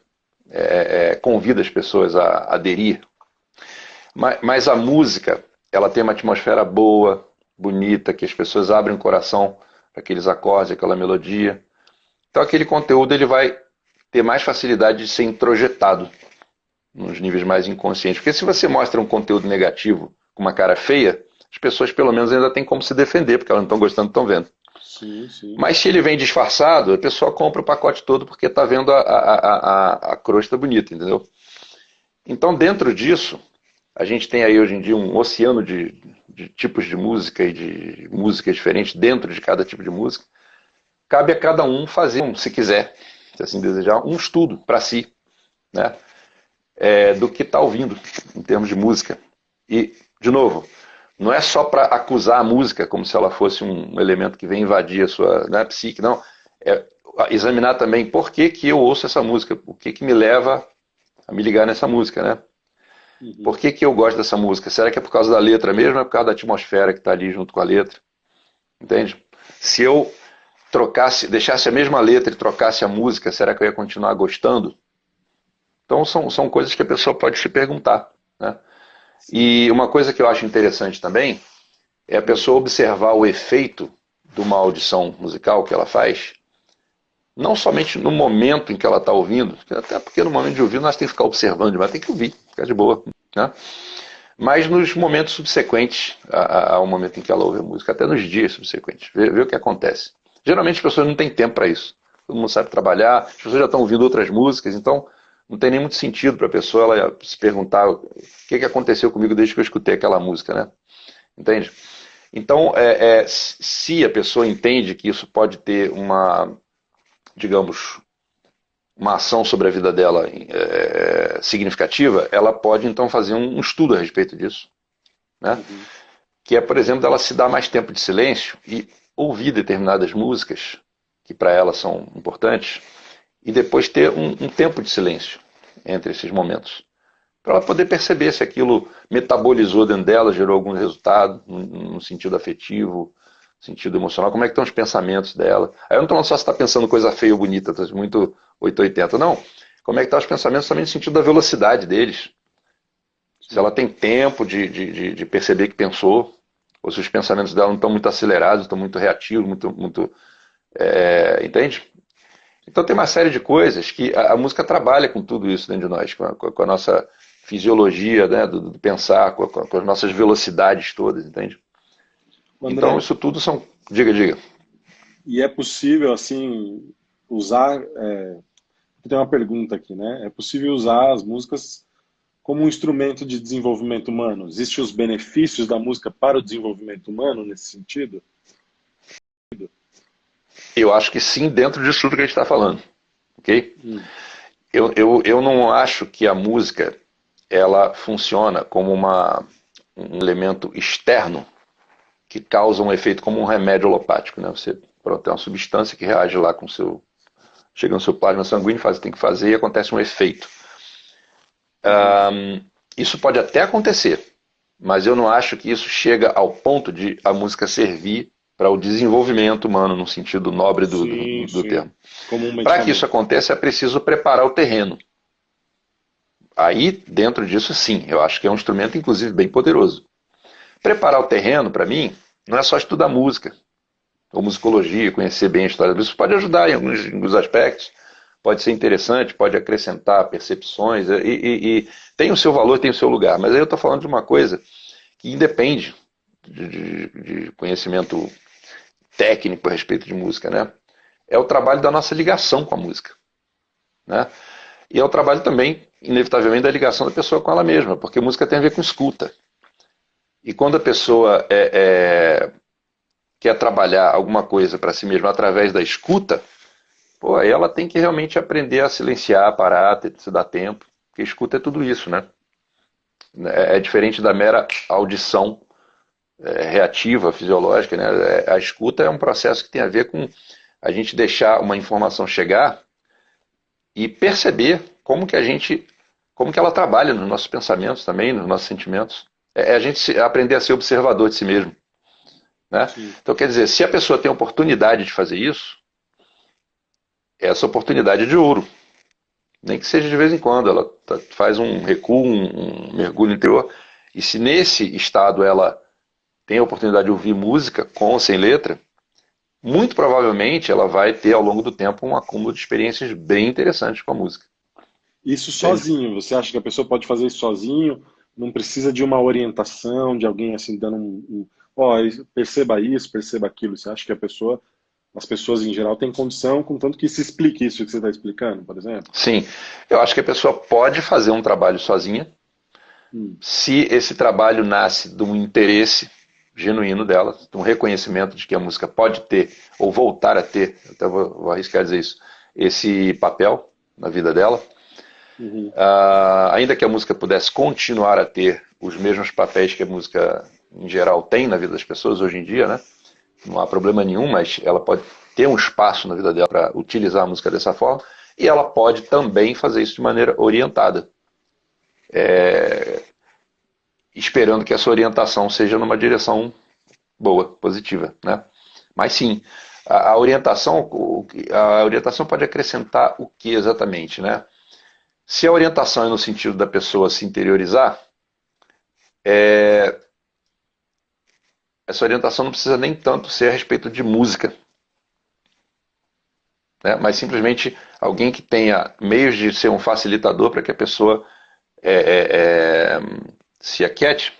[SPEAKER 2] convida as pessoas a aderir. Mas a música, ela tem uma atmosfera boa, bonita, que as pessoas abrem o coração para aqueles acordes, aquela melodia. Então aquele conteúdo ele vai ter mais facilidade de ser introjetado nos níveis mais inconscientes. Porque se você mostra um conteúdo negativo com uma cara feia, as pessoas pelo menos ainda têm como se defender, porque elas não estão gostando, estão vendo.
[SPEAKER 1] Sim, sim.
[SPEAKER 2] Mas se ele vem disfarçado, a pessoa compra o pacote todo porque está vendo a crosta bonita, entendeu? Então, dentro disso, a gente tem aí hoje em dia um oceano de tipos de música e de músicas diferentes dentro de cada tipo de música. Cabe a cada um fazer, se quiser, se assim desejar, um estudo para si, né? Do que está ouvindo em termos de música. E, de novo, não é só para acusar a música como se ela fosse um elemento que vem invadir a sua, né, psique, não. É examinar também por que, que eu ouço essa música, o que, que me leva a me ligar nessa música, né? Por
[SPEAKER 1] Uhum.
[SPEAKER 2] que, que eu gosto dessa música? Será que é por causa da letra mesmo ou é por causa da atmosfera que está ali junto com a letra? Entende? Se eu trocasse, deixasse a mesma letra e trocasse a música, será que eu ia continuar gostando? Então são coisas que a pessoa pode se perguntar, né?
[SPEAKER 1] Sim.
[SPEAKER 2] E uma coisa que eu acho interessante também é a pessoa observar o efeito de uma audição musical que ela faz, não somente no momento em que ela está ouvindo, até porque no momento de ouvir nós temos que ficar observando, mas tem que ouvir, ficar de boa, né? Mas nos momentos subsequentes ao momento em que ela ouve a música, até nos dias subsequentes, ver o que acontece. Geralmente as pessoas não têm tempo para isso. Todo mundo sabe trabalhar, as pessoas já estão ouvindo outras músicas, então não tem nem muito sentido para a pessoa ela se perguntar o que aconteceu comigo desde que eu escutei aquela música, né? Entende? Então, se a pessoa entende que isso pode ter uma, digamos, uma ação sobre a vida dela significativa, ela pode então fazer um estudo a respeito disso, né?
[SPEAKER 1] Uhum.
[SPEAKER 2] Que é, por exemplo, dela se dar mais tempo de silêncio e ouvir determinadas músicas que para ela são importantes e depois ter um tempo de silêncio entre esses momentos, para ela poder perceber se aquilo metabolizou dentro dela, gerou algum resultado no sentido afetivo, sentido emocional, como é que estão os pensamentos dela. Aí eu não estou falando só se está pensando coisa feia ou bonita, tá muito 880, não. Como é que estão os pensamentos também no sentido da velocidade deles. Se ela
[SPEAKER 1] Sim.
[SPEAKER 2] tem tempo de perceber que pensou, ou se os pensamentos dela não estão muito acelerados, estão muito reativos, entende? Então tem uma série de coisas que a música trabalha com tudo isso dentro de nós, com a nossa fisiologia, né, do pensar, com as nossas velocidades todas, entende? Então
[SPEAKER 1] André,
[SPEAKER 2] isso tudo são... Diga, diga.
[SPEAKER 1] e é possível, assim, usar. Tem uma pergunta aqui, né? É possível usar as músicas como um instrumento de desenvolvimento humano? Existem os benefícios da música para o desenvolvimento humano nesse sentido?
[SPEAKER 2] Eu acho que sim, dentro disso tudo que a gente está falando, ok?
[SPEAKER 1] Hum.
[SPEAKER 2] Eu não acho que a música ela funciona como um elemento externo que causa um efeito como um remédio alopático, né? Você pronto, tem uma substância que reage lá com o seu... Chega no seu plasma sanguíneo, faz o que tem que fazer e acontece um efeito.
[SPEAKER 1] Uhum.
[SPEAKER 2] Isso pode até acontecer, mas eu não acho que isso chega ao ponto de a música servir para o desenvolvimento humano, no sentido nobre
[SPEAKER 1] Sim,
[SPEAKER 2] do termo.
[SPEAKER 1] sim. Como um
[SPEAKER 2] Para que isso
[SPEAKER 1] medicamento.
[SPEAKER 2] aconteça, é preciso preparar o terreno. Aí, dentro disso, sim, eu acho que é um instrumento, inclusive, bem poderoso. Preparar o terreno, para mim, não é só estudar música, ou musicologia, conhecer bem a história disso. Isso pode ajudar em alguns aspectos, pode ser interessante, pode acrescentar percepções, e tem o seu valor, tem o seu lugar. Mas aí eu estou falando de uma coisa que independe de conhecimento técnico a respeito de música, né? É o trabalho da nossa ligação com a música, né? E é o trabalho também, inevitavelmente, da ligação da pessoa com ela mesma, porque música tem a ver com escuta. E quando a pessoa quer trabalhar alguma coisa para si mesma através da escuta, pô, aí ela tem que realmente aprender a silenciar, parar, se dar tempo, porque escuta é tudo isso, né? É diferente da mera audição reativa, fisiológica, né? A escuta é um processo que tem a ver com a gente deixar uma informação chegar e perceber como que ela trabalha nos nossos pensamentos também, nos nossos sentimentos. É a gente aprender a ser observador de si mesmo, né?
[SPEAKER 1] Sim.
[SPEAKER 2] Então, quer dizer, se a pessoa tem a oportunidade de fazer isso, essa oportunidade é de ouro. Nem que seja de vez em quando, ela faz um recuo, um mergulho interior, e se nesse estado ela tem a oportunidade de ouvir música com ou sem letra, muito provavelmente ela vai ter ao longo do tempo um acúmulo de experiências bem interessantes com a música.
[SPEAKER 1] Isso
[SPEAKER 2] Entende?
[SPEAKER 1] sozinho, você acha que a pessoa pode fazer isso sozinho? Não precisa de uma orientação, de alguém assim dando ó, perceba isso, perceba aquilo. Você acha que as pessoas em geral têm condição, contanto que se explique isso que você está explicando, por exemplo?
[SPEAKER 2] Sim, eu acho que a pessoa pode fazer um trabalho sozinha,
[SPEAKER 1] Hum.
[SPEAKER 2] se esse trabalho nasce de um interesse genuíno dela, de um reconhecimento de que a música pode ter, ou voltar a ter, até vou arriscar dizer isso, esse papel na vida dela.
[SPEAKER 1] Uhum.
[SPEAKER 2] Ainda que a música pudesse continuar a ter os mesmos papéis que a música em geral tem na vida das pessoas hoje em dia, né? Não há problema nenhum, mas ela pode ter um espaço na vida dela para utilizar a música dessa forma, e ela pode também fazer isso de maneira orientada, esperando que essa orientação seja numa direção boa, positiva, né? Mas sim, A orientação pode acrescentar o que exatamente, né? Se a orientação é no sentido da pessoa se interiorizar, essa orientação não precisa nem tanto ser a respeito de música, né? Mas simplesmente alguém que tenha meios de ser um facilitador para que a pessoa se aquiete,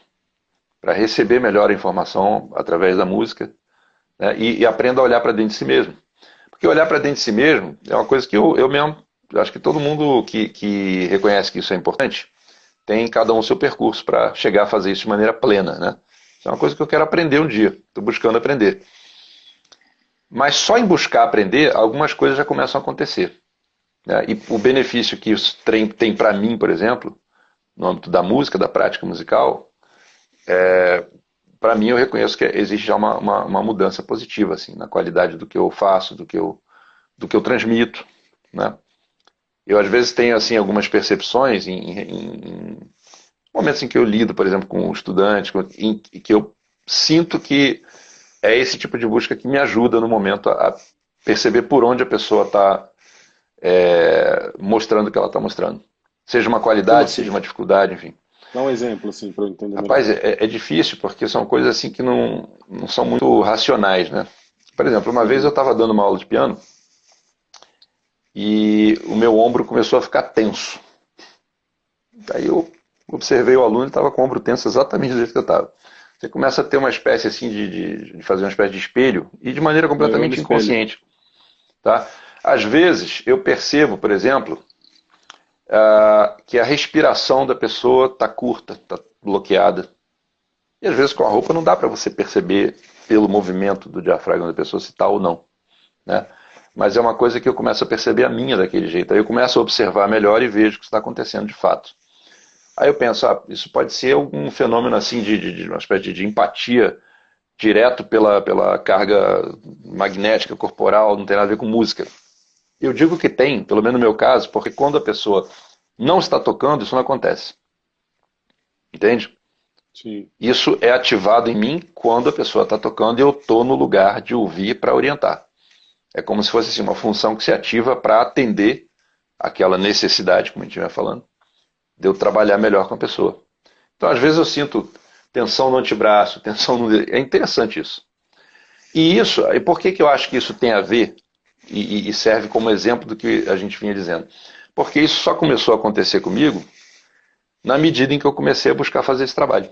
[SPEAKER 2] para receber melhor a informação através da música, né? E aprenda a olhar para dentro de si mesmo. Porque olhar para dentro de si mesmo é uma coisa que eu mesmo, acho que todo mundo que reconhece que isso é importante, tem cada um o seu percurso para chegar a fazer isso de maneira plena, né? Isso é uma coisa que eu quero aprender um dia, estou buscando aprender. Mas só em buscar aprender, algumas coisas já começam a acontecer, né? E o benefício que isso tem para mim, por exemplo, no âmbito da música, da prática musical, para mim eu reconheço que existe já uma mudança positiva assim, na qualidade do que eu faço, do que eu transmito, né? Eu às vezes tenho assim algumas percepções em momentos em que eu lido, por exemplo, com um estudante, em que eu sinto que é esse tipo de busca que me ajuda no momento a perceber por onde a pessoa está mostrando o que ela está mostrando. Seja uma
[SPEAKER 1] Como
[SPEAKER 2] qualidade, seja
[SPEAKER 1] assim?
[SPEAKER 2] uma dificuldade, enfim.
[SPEAKER 1] Dá um exemplo, assim, para eu entender melhor.
[SPEAKER 2] Rapaz, é difícil porque são coisas assim que não são muito racionais, né? Por exemplo, uma vez eu
[SPEAKER 1] Uhum.
[SPEAKER 2] estava dando uma aula de piano e o meu ombro começou a ficar tenso. Aí eu observei o aluno, ele estava com o ombro tenso exatamente do jeito que eu estava. Você começa a ter uma espécie assim de fazer uma espécie de espelho e de maneira
[SPEAKER 1] Eu no
[SPEAKER 2] completamente
[SPEAKER 1] espelho.
[SPEAKER 2] inconsciente, tá? Às vezes eu percebo, por exemplo, que a respiração da pessoa está curta, está bloqueada. E às vezes com a roupa não dá para você perceber pelo movimento do diafragma da pessoa se está ou não, né? Mas é uma coisa que eu começo a perceber a minha daquele jeito. Aí eu começo a observar melhor e vejo o que está acontecendo de fato. Aí eu penso, isso pode ser algum fenômeno assim de uma espécie de empatia direto pela carga magnética corporal, não tem nada a ver com música. Eu digo que tem, pelo menos no meu caso, porque quando a pessoa não está tocando, isso não acontece. Entende?
[SPEAKER 1] Sim.
[SPEAKER 2] Isso é ativado em mim quando a pessoa está tocando e eu estou no lugar de ouvir para orientar. É como se fosse assim, uma função que se ativa para atender aquela necessidade, como a gente vai falando, de eu trabalhar melhor com a pessoa. Então, às vezes eu sinto tensão no antebraço, tensão no... É interessante isso. E por que eu acho que isso tem a ver e serve como exemplo do que a gente vinha dizendo? Porque isso só começou a acontecer comigo na medida em que eu comecei a buscar fazer esse trabalho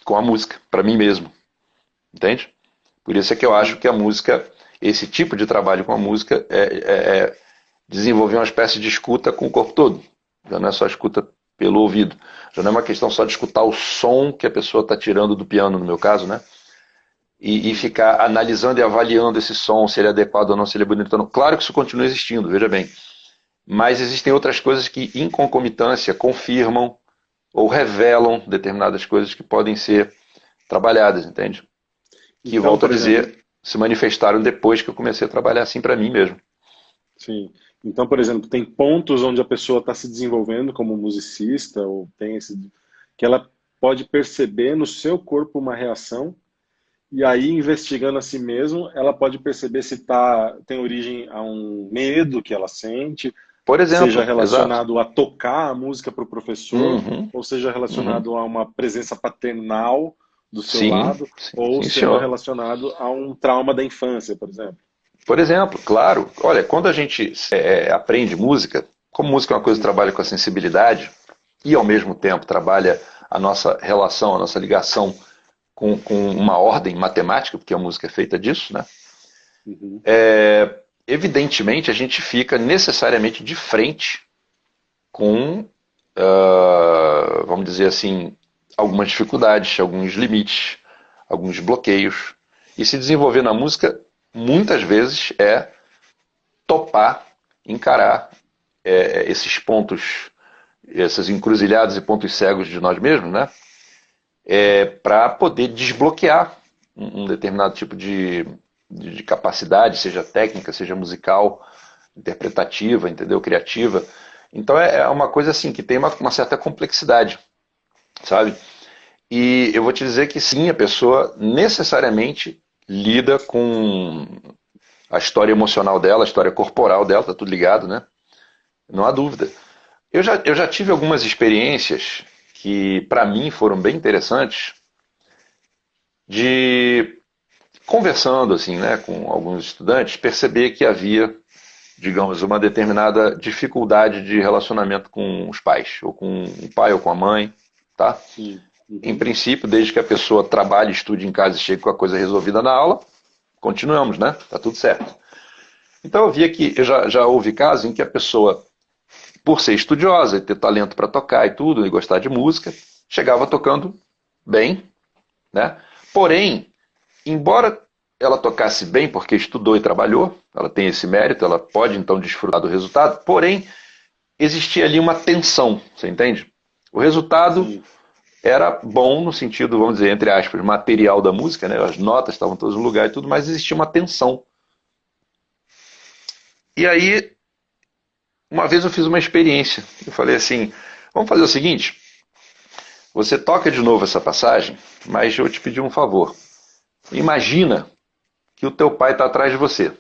[SPEAKER 2] com a música, para mim mesmo. Entende? Por isso é que eu acho
[SPEAKER 1] Uhum.
[SPEAKER 2] que a música, esse tipo de trabalho com a música, é desenvolver uma espécie de escuta com o corpo todo. Já não é só escuta pelo ouvido. Já não é uma questão só de escutar o som que a pessoa está tirando do piano, no meu caso, né? E ficar analisando e avaliando esse som, se ele é adequado ou não, se ele é bonito ou não. Claro que isso continua existindo, veja bem. Mas existem outras coisas que, em concomitância, confirmam ou revelam determinadas coisas que podem ser trabalhadas, entende? Que,
[SPEAKER 1] Então,
[SPEAKER 2] volto a
[SPEAKER 1] por exemplo,
[SPEAKER 2] dizer, se manifestaram depois que eu comecei a trabalhar assim para mim mesmo.
[SPEAKER 1] sim. Então, por exemplo, tem pontos onde a pessoa está se desenvolvendo como musicista, ou tem esse, que ela pode perceber no seu corpo uma reação, e aí, investigando a si mesmo, ela pode perceber se tem origem a um medo que ela sente,
[SPEAKER 2] Por
[SPEAKER 1] seja
[SPEAKER 2] exemplo, exato.
[SPEAKER 1] relacionado a tocar a música para o professor,
[SPEAKER 2] Uhum,
[SPEAKER 1] ou seja
[SPEAKER 2] uhum.
[SPEAKER 1] relacionado a uma presença paternal do seu
[SPEAKER 2] Sim,
[SPEAKER 1] lado,
[SPEAKER 2] sim,
[SPEAKER 1] ou
[SPEAKER 2] sim,
[SPEAKER 1] sendo
[SPEAKER 2] senhor.
[SPEAKER 1] relacionado a um trauma da infância, por exemplo.
[SPEAKER 2] Por exemplo, claro, olha, quando a gente aprende música, como música é uma coisa que
[SPEAKER 1] Sim.
[SPEAKER 2] trabalha com a sensibilidade e ao mesmo tempo trabalha a nossa relação, a nossa ligação com uma ordem matemática, porque a música é feita disso, né?
[SPEAKER 1] Uhum.
[SPEAKER 2] Evidentemente a gente fica necessariamente de frente com, vamos dizer assim, algumas dificuldades, alguns limites, alguns bloqueios. E se desenvolver na música, muitas vezes, é topar, encarar esses pontos, essas encruzilhadas e pontos cegos de nós mesmos, né? Para poder desbloquear um determinado tipo de capacidade, seja técnica, seja musical, interpretativa, entendeu? Criativa. Então é uma coisa assim que tem uma certa complexidade, sabe? E eu vou te dizer que sim, a pessoa necessariamente lida com a história emocional dela, a história corporal dela, tá tudo ligado, né? Não há dúvida. Eu já tive algumas experiências que, para mim, foram bem interessantes, de conversando assim, né, com alguns estudantes, perceber que havia, digamos, uma determinada dificuldade de relacionamento com os pais, ou com o pai ou com a mãe, tá?
[SPEAKER 1] Sim.
[SPEAKER 2] Em
[SPEAKER 1] Uhum.
[SPEAKER 2] princípio, desde que a pessoa trabalhe, estude em casa e chegue com a coisa resolvida na aula, continuamos, né? Tá tudo certo. Então eu via que eu já houve casos em que a pessoa, por ser estudiosa e ter talento para tocar e tudo, e gostar de música, chegava tocando bem, né? Porém, embora ela tocasse bem porque estudou e trabalhou, ela tem esse mérito, ela pode então desfrutar do resultado, porém, existia ali uma tensão, você entende? O resultado
[SPEAKER 1] Sim.
[SPEAKER 2] era bom no sentido, vamos dizer, entre aspas, material da música, né? As notas estavam todas no lugar e tudo, mas existia uma tensão. E aí, uma vez eu fiz uma experiência. Eu falei assim: vamos fazer o seguinte, você toca de novo essa passagem, mas eu te pedi um favor. Imagina que o teu pai está atrás de você,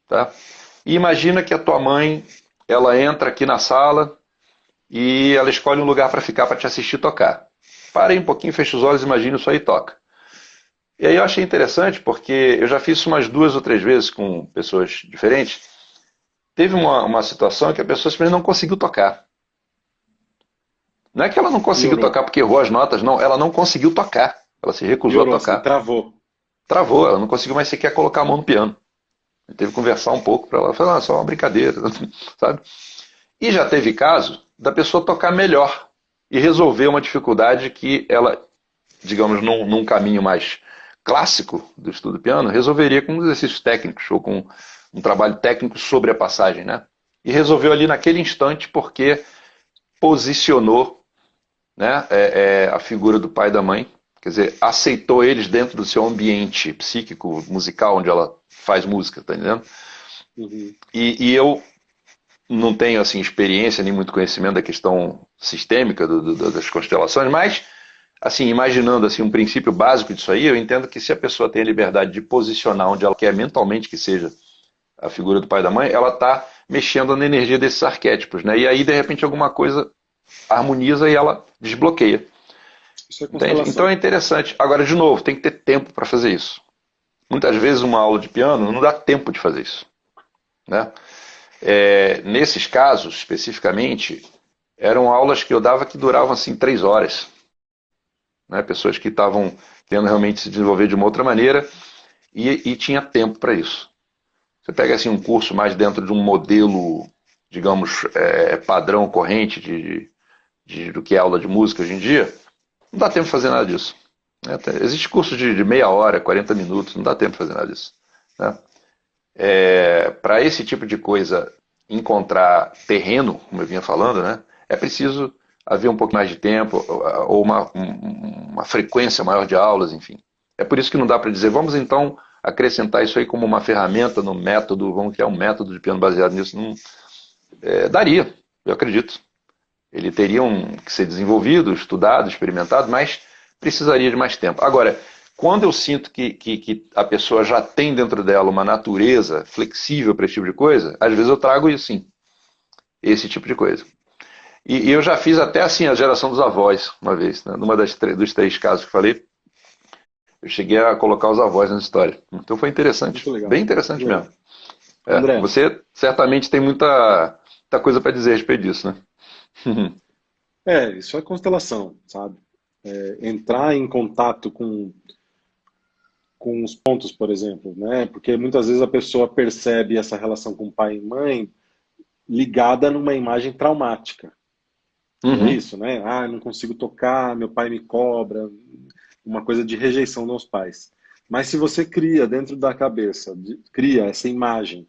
[SPEAKER 2] tá? E imagina que a tua mãe, ela entra aqui na sala e ela escolhe um lugar para ficar para te assistir tocar. Pare um pouquinho, fecha os olhos, imagina isso aí e toca. E aí eu achei interessante porque eu já fiz isso umas 2 ou 3 vezes com pessoas diferentes. Teve uma situação que a pessoa simplesmente não conseguiu tocar. Não é que ela não conseguiu
[SPEAKER 1] Piorou.
[SPEAKER 2] tocar porque errou as notas, não. Ela não conseguiu tocar. Ela se recusou a
[SPEAKER 1] Piorou, assim,
[SPEAKER 2] tocar.
[SPEAKER 1] travou.
[SPEAKER 2] Travou, ela não conseguiu mais sequer colocar a mão no piano. Eu teve que conversar um pouco para ela. Falar, ah, só uma brincadeira, sabe? E já teve caso da pessoa tocar melhor e resolver uma dificuldade que ela, digamos, num caminho mais clássico do estudo do piano, resolveria com exercícios técnicos ou com um trabalho técnico sobre a passagem, né? E resolveu ali naquele instante porque posicionou, né, a figura do pai e da mãe, quer dizer, aceitou eles dentro do seu ambiente psíquico, musical, onde ela faz música, tá entendendo?
[SPEAKER 1] Uhum.
[SPEAKER 2] E eu não tenho assim experiência nem muito conhecimento da questão sistêmica das constelações, mas assim, imaginando assim um princípio básico disso aí, eu entendo que se a pessoa tem a liberdade de posicionar onde ela quer mentalmente que seja a figura do pai e da mãe, ela está mexendo na energia desses arquétipos, né? E aí de repente alguma coisa harmoniza e ela desbloqueia.
[SPEAKER 1] Isso é
[SPEAKER 2] Entende? Então é
[SPEAKER 1] constelação.
[SPEAKER 2] interessante. Agora, de novo, tem que ter tempo para fazer isso. Muitas vezes uma aula de piano não dá tempo de fazer isso, né? Nesses casos, especificamente, eram aulas que eu dava que duravam assim 3 horas, né? Pessoas que estavam tendo realmente se desenvolver de uma outra maneira e tinha tempo para isso. Você pega assim um curso mais dentro de um modelo, digamos, padrão corrente do que é aula de música hoje em dia, não dá tempo de fazer nada disso. Existe curso de meia hora, 40 minutos, não dá tempo de fazer nada disso. Né? Para esse tipo de coisa encontrar terreno, como eu vinha falando, né, é preciso haver um pouco mais de tempo ou uma frequência maior de aulas, enfim. É por isso que não dá para dizer, vamos então acrescentar isso aí como uma ferramenta no método, vamos criar um método de piano baseado nisso. Não, daria, eu acredito. Ele teria que ser desenvolvido, estudado, experimentado, mas precisaria de mais tempo. Agora, quando eu sinto que a pessoa já tem dentro dela uma natureza flexível para esse tipo de coisa, às vezes eu trago isso sim, esse tipo de coisa. E eu já fiz até assim a geração dos avós, uma vez, né? Numa dos 3 casos que falei, eu cheguei a colocar os avós na história. Então foi interessante,
[SPEAKER 1] Muito legal.
[SPEAKER 2] bem
[SPEAKER 1] Muito
[SPEAKER 2] interessante mesmo.
[SPEAKER 1] legal. André,
[SPEAKER 2] Você certamente tem muita coisa para dizer a respeito disso, né?
[SPEAKER 1] isso é constelação, sabe? Entrar em contato com os pontos, por exemplo, né? Porque muitas vezes a pessoa percebe essa relação com pai e mãe ligada numa imagem traumática. E é
[SPEAKER 2] Uhum.
[SPEAKER 1] isso, né? Ah, não consigo tocar, meu pai me cobra, uma coisa de rejeição dos pais. Mas se você cria dentro da cabeça, cria essa imagem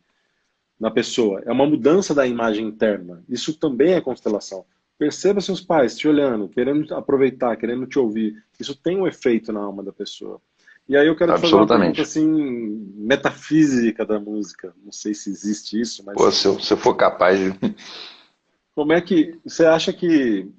[SPEAKER 1] na pessoa, é uma mudança da imagem interna. Isso também é constelação. Perceba seus pais te olhando, querendo aproveitar, querendo te ouvir. Isso tem um efeito na alma da pessoa. E aí eu quero te fazer uma pergunta
[SPEAKER 2] Absolutamente.
[SPEAKER 1] assim, metafísica da música. Não sei se existe isso,
[SPEAKER 2] Pô,
[SPEAKER 1] mas
[SPEAKER 2] se eu for capaz de.
[SPEAKER 1] como é que você acha que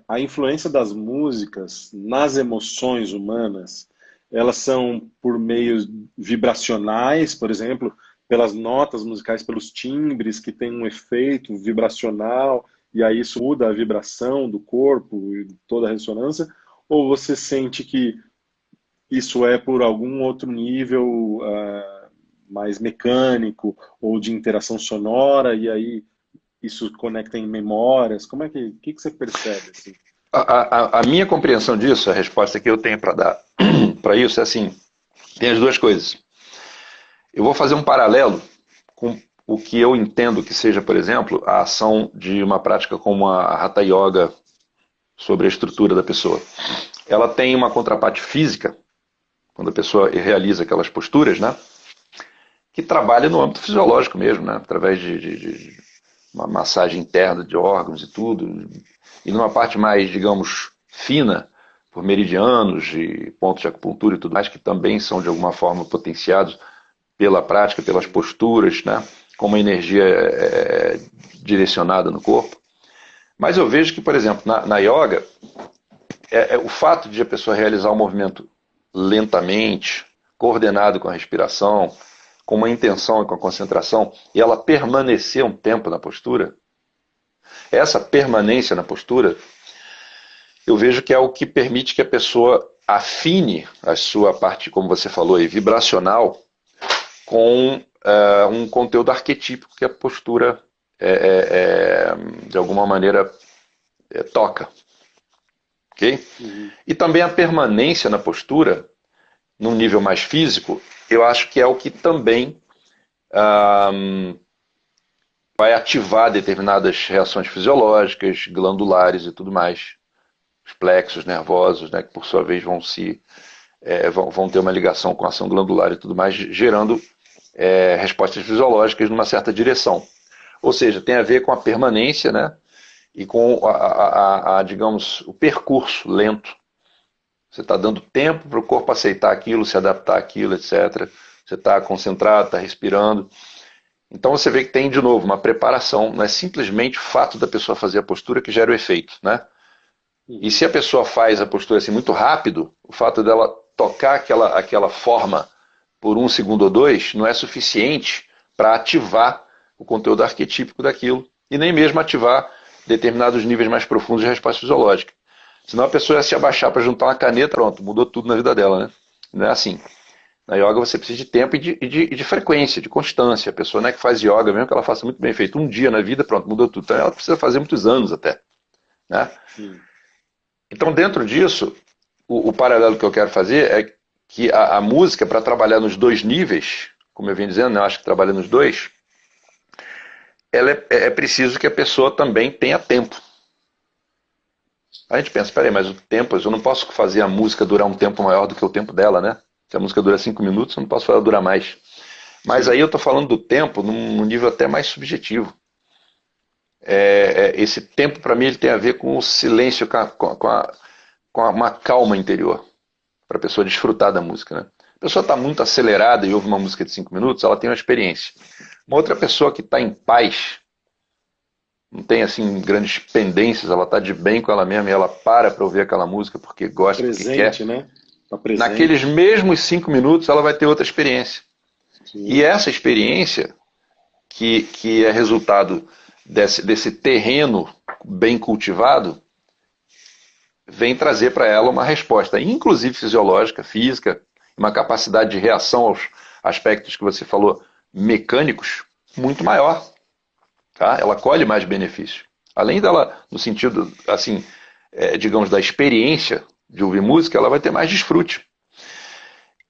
[SPEAKER 1] a influência das músicas nas emoções humanas elas são por meios vibracionais, por exemplo, pelas notas musicais, pelos timbres que tem um efeito vibracional, e aí isso muda a vibração do corpo e toda a ressonância, ou você sente que isso é por algum outro nível mais mecânico ou de interação sonora, e aí isso conecta em memórias? Como é que você percebe assim?
[SPEAKER 2] A minha compreensão disso, a resposta que eu tenho para dar para isso é assim: tem as duas coisas. Eu vou fazer um paralelo com o que eu entendo que seja, por exemplo, a ação de uma prática como a Hatha Yoga sobre a estrutura da pessoa. Ela tem uma contraparte física, quando a pessoa realiza aquelas posturas, né? Que trabalha no âmbito fisiológico mesmo, né? Através de uma massagem interna de órgãos e tudo. E numa parte mais, digamos, fina, por meridianos e pontos de acupuntura e tudo mais, que também são de alguma forma potenciados pela prática, pelas posturas, né? Com uma energia direcionada no corpo. Mas eu vejo que, por exemplo, na yoga, o fato de a pessoa realizar o movimento lentamente, coordenado com a respiração, com uma intenção e com a concentração, e ela permanecer um tempo na postura, essa permanência na postura, eu vejo que é o que permite que a pessoa afine a sua parte, como você falou aí, vibracional, com um conteúdo arquetípico que a postura, de alguma maneira, toca. Okay?
[SPEAKER 1] Uhum.
[SPEAKER 2] E também a permanência na postura, num nível mais físico, eu acho que é o que também vai ativar determinadas reações fisiológicas, glandulares e tudo mais. Os plexos nervosos, né, que por sua vez vão ter uma ligação com a ação glandular e tudo mais, gerando respostas fisiológicas numa certa direção. Ou seja, tem a ver com a permanência, né, e com digamos, o percurso lento. Você está dando tempo para o corpo aceitar aquilo, se adaptar àquilo, etc. Você está concentrado, está respirando. Então você vê que tem, de novo, uma preparação. Não é simplesmente o fato da pessoa fazer a postura que gera o efeito, né? E se a pessoa faz a postura assim muito rápido, o fato dela tocar aquela forma por 1 segundo ou 2 não é suficiente para ativar o conteúdo arquetípico daquilo e nem mesmo ativar determinados níveis mais profundos de resposta fisiológica. Senão a pessoa ia se abaixar para juntar uma caneta, pronto, mudou tudo na vida dela, né? Não é assim. Na yoga você precisa de tempo e de frequência, de constância. A pessoa não é que faz yoga, mesmo que ela faça muito bem feito um dia na vida, pronto, mudou tudo. Então ela precisa fazer muitos anos até, né?
[SPEAKER 1] Sim.
[SPEAKER 2] Então dentro disso, o paralelo que eu quero fazer é que a música, para trabalhar nos dois níveis, como eu venho dizendo, né, eu acho que trabalha nos dois, é preciso que a pessoa também tenha tempo. A gente pensa, peraí, mas o tempo, eu não posso fazer a música durar um tempo maior do que o tempo dela, né? Se a música dura 5 minutos, eu não posso fazer ela durar mais. Mas aí eu estou falando do tempo num nível até mais subjetivo. Esse tempo, para mim, ele tem a ver com o silêncio, com uma calma interior, para a pessoa desfrutar da música, né? A pessoa está muito acelerada e ouve uma música de 5 minutos, ela tem uma experiência. Uma outra pessoa que está em paz, não tem assim grandes pendências, ela está de bem com ela mesma e ela para ouvir aquela música porque gosta,
[SPEAKER 1] Presente,
[SPEAKER 2] porque quer.
[SPEAKER 1] né? Tá presente.
[SPEAKER 2] Naqueles mesmos 5 minutos ela vai ter outra experiência.
[SPEAKER 1] Sim.
[SPEAKER 2] E essa experiência, que é resultado desse terreno bem cultivado, vem trazer para ela uma resposta, inclusive fisiológica, física, uma capacidade de reação aos aspectos que você falou, mecânicos, muito maior. Tá? Ela colhe mais benefícios. Além dela, no sentido, assim, digamos, da experiência de ouvir música, ela vai ter mais desfrute.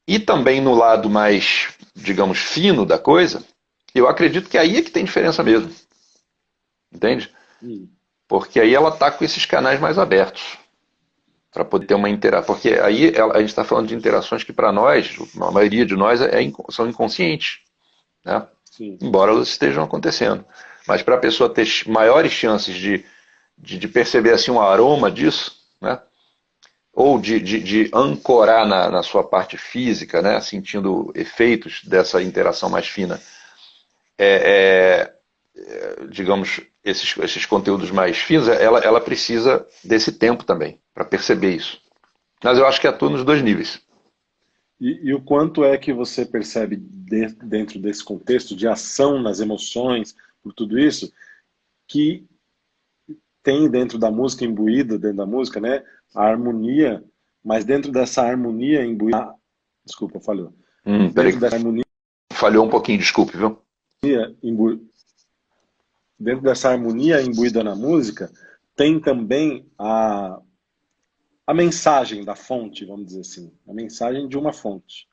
[SPEAKER 2] E também no lado mais, digamos, fino da coisa, eu acredito que aí é que tem diferença mesmo. Entende? Porque aí ela está com esses canais mais abertos para poder ter uma interação. Porque aí a gente está falando de interações que para nós, a maioria de nós, são inconscientes, né? Embora elas estejam acontecendo. Mas para a pessoa ter maiores chances de perceber assim, um aroma disso, né? Ou de ancorar na sua parte física, né? Sentindo efeitos dessa interação mais fina, digamos, esses conteúdos mais finos, ela precisa desse tempo também, para perceber isso. Mas eu acho que atua nos dois níveis.
[SPEAKER 1] E o quanto é que você percebe dentro desse contexto de ação nas emoções, por tudo isso, que tem dentro da música, imbuída dentro da música, né? A harmonia, mas dentro dessa harmonia imbuída. Desculpa, falhou.
[SPEAKER 2] Peraí,
[SPEAKER 1] Dentro dessa harmonia,
[SPEAKER 2] falhou um pouquinho, desculpe, viu?
[SPEAKER 1] imbu... dentro dessa harmonia imbuída na música, tem também a mensagem da fonte, vamos dizer assim, a mensagem de uma fonte.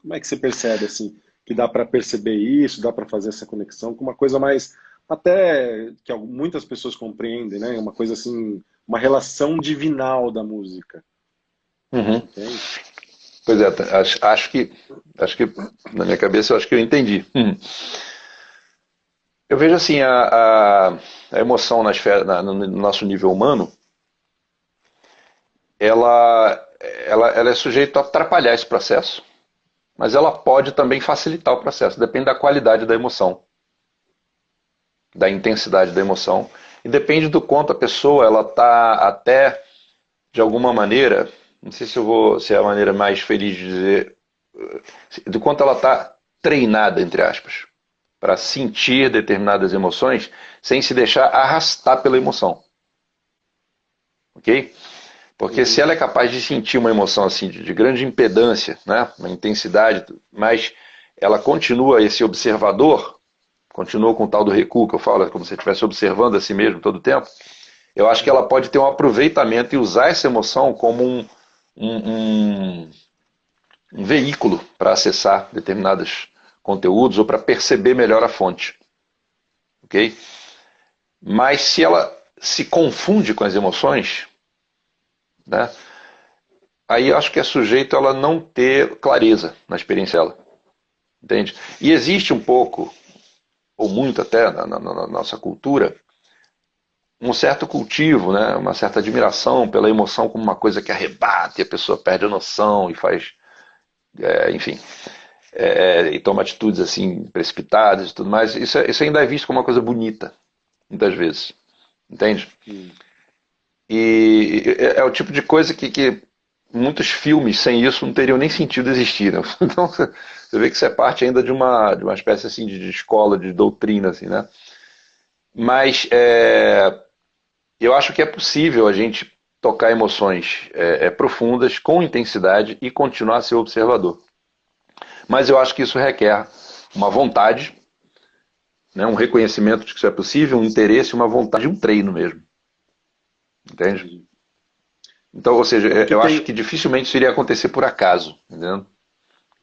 [SPEAKER 1] Como é que você percebe assim que dá para perceber isso, dá para fazer essa conexão com uma coisa mais até que muitas pessoas compreendem, né? Uma coisa assim, uma relação divinal da música,
[SPEAKER 2] Uhum.
[SPEAKER 1] entende?
[SPEAKER 2] Pois é, acho que na minha cabeça eu acho que eu entendi. Eu vejo assim a emoção no nosso nível humano, ela é sujeita a atrapalhar esse processo, mas ela pode também facilitar o processo. Depende da qualidade da emoção, da intensidade da emoção, e depende do quanto a pessoa ela está até de alguma maneira, não sei se é a maneira mais feliz de dizer, do quanto ela está treinada, entre aspas, para sentir determinadas emoções sem se deixar arrastar pela emoção. Ok? Porque se
[SPEAKER 1] Uhum.
[SPEAKER 2] ela é capaz de sentir uma emoção assim de grande impedância, né, uma intensidade, mas ela continua esse observador, continua com o tal do recuo que eu falo, como se estivesse observando a si mesmo todo o tempo, eu acho que ela pode ter um aproveitamento e usar essa emoção como um, um veículo para acessar determinados conteúdos ou para perceber melhor a fonte. Ok? Mas se ela se confunde com as emoções, né, aí eu acho que é sujeito a ela não ter clareza na experiência dela. Entende? E existe um pouco, ou muito até, na nossa cultura, um certo cultivo, né, uma certa admiração pela emoção como uma coisa que arrebata e a pessoa perde a noção e faz, enfim, e toma atitudes assim precipitadas e tudo mais. Isso ainda é visto como uma coisa bonita, muitas vezes. Entende?
[SPEAKER 1] Hum.
[SPEAKER 2] E é o tipo de coisa que muitos filmes sem isso não teriam nem sentido existir. Né? Então você vê que isso é parte ainda de uma espécie assim de escola, de doutrina, assim, né? Mas eu acho que é possível a gente tocar emoções profundas, com intensidade e continuar a ser observador. Mas eu acho que isso requer uma vontade, né, um reconhecimento de que isso é possível, um interesse, uma vontade, um treino mesmo. Entende?
[SPEAKER 1] Entendi.
[SPEAKER 2] Então, ou seja,
[SPEAKER 1] É porque
[SPEAKER 2] eu acho que
[SPEAKER 1] tem,
[SPEAKER 2] dificilmente isso iria acontecer por acaso. Entendeu?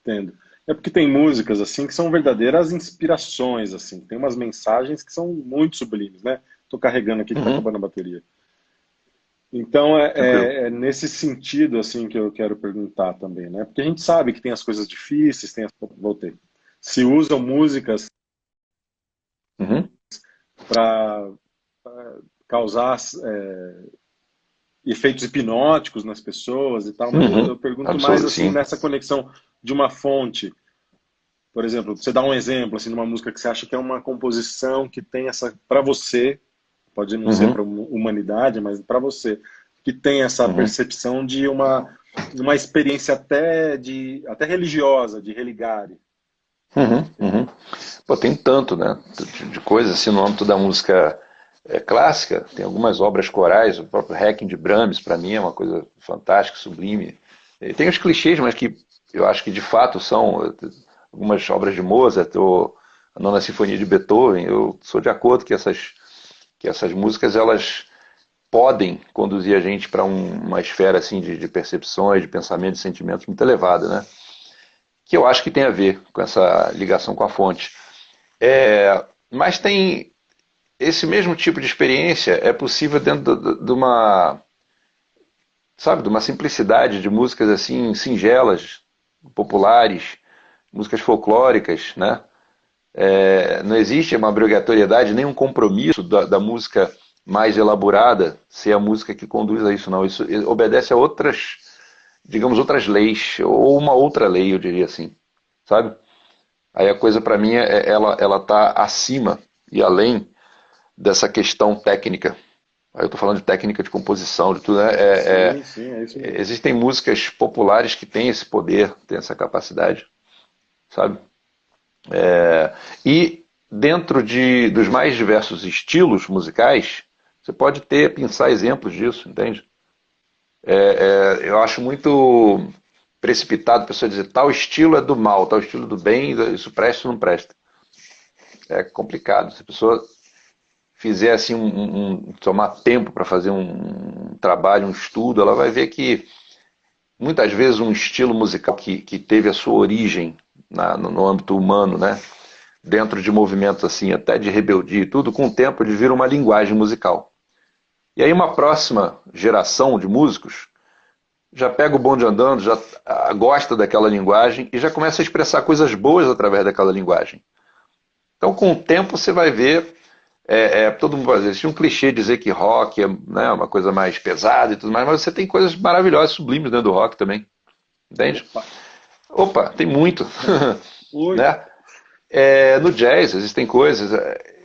[SPEAKER 1] entendo. É porque tem músicas assim que são verdadeiras inspirações assim. Tem umas mensagens que são muito sublimes, né? Tô carregando aqui que tá
[SPEAKER 2] Uhum,
[SPEAKER 1] acabando a bateria. Então
[SPEAKER 2] tranquilo.
[SPEAKER 1] é nesse sentido assim que eu quero perguntar também, né? Porque a gente sabe que tem as coisas difíceis, tem as... Voltei. Se usam músicas
[SPEAKER 2] Uhum,
[SPEAKER 1] para causar efeitos hipnóticos nas pessoas e tal, mas eu pergunto mais
[SPEAKER 2] absoluto,
[SPEAKER 1] assim
[SPEAKER 2] sim.
[SPEAKER 1] nessa conexão de uma fonte. Por exemplo, você dá um exemplo assim de uma música que você acha que é uma composição que tem essa para você, pode não ser para
[SPEAKER 2] Uhum,
[SPEAKER 1] a humanidade, mas para você que tem essa
[SPEAKER 2] uhum,
[SPEAKER 1] percepção de uma experiência até religiosa, de religare.
[SPEAKER 2] uhum. Pô, tem tanto, né? De coisas assim no âmbito da música clássica. Tem algumas obras corais, o próprio Requiem de Brahms, para mim, é uma coisa fantástica, sublime. E tem os clichês, mas que eu acho que de fato são algumas obras de Mozart ou a Nona Sinfonia de Beethoven. Eu sou de acordo que essas músicas elas podem conduzir a gente para uma esfera assim de percepções, de pensamentos, de sentimentos muito elevada, né? Que eu acho que tem a ver com essa ligação com a fonte. Mas tem esse mesmo tipo de experiência é possível dentro de uma, sabe, de uma simplicidade de músicas assim singelas, populares, músicas folclóricas, né? Não existe uma obrigatoriedade nem um compromisso da música mais elaborada ser a música que conduz a isso, não. Isso obedece a outras, digamos, outras leis ou uma outra lei, eu diria assim, sabe? Aí a coisa para mim ela tá acima e além dessa questão técnica, Aí eu estou falando de técnica de composição, de tudo, né?
[SPEAKER 1] Sim, sim, é isso mesmo.
[SPEAKER 2] Existem músicas populares que têm esse poder, têm essa capacidade, sabe? E dentro dos mais diversos estilos musicais, você pode pensar exemplos disso, entende? Eu acho muito precipitado a pessoa dizer tal estilo é do mal, tal estilo é do bem, isso presta ou não presta. É complicado. Se a pessoa fizer assim tomar tempo para fazer um trabalho, um estudo, ela vai ver que muitas vezes um estilo musical que teve a sua origem no âmbito humano, né? Dentro de movimentos assim, até de rebeldia e tudo, com o tempo ele vira uma linguagem musical. E aí uma próxima geração de músicos já pega o bonde andando, já gosta daquela linguagem e já começa a expressar coisas boas através daquela linguagem. Então, com o tempo, você vai ver, todo mundo vai dizer, existe um clichê dizer que rock é, né, uma coisa mais pesada e tudo mais, mas você tem coisas maravilhosas, sublimes dentro do rock também, entende?
[SPEAKER 1] Opa,
[SPEAKER 2] Opa, tem muito,
[SPEAKER 1] oi.
[SPEAKER 2] né? No jazz existem coisas,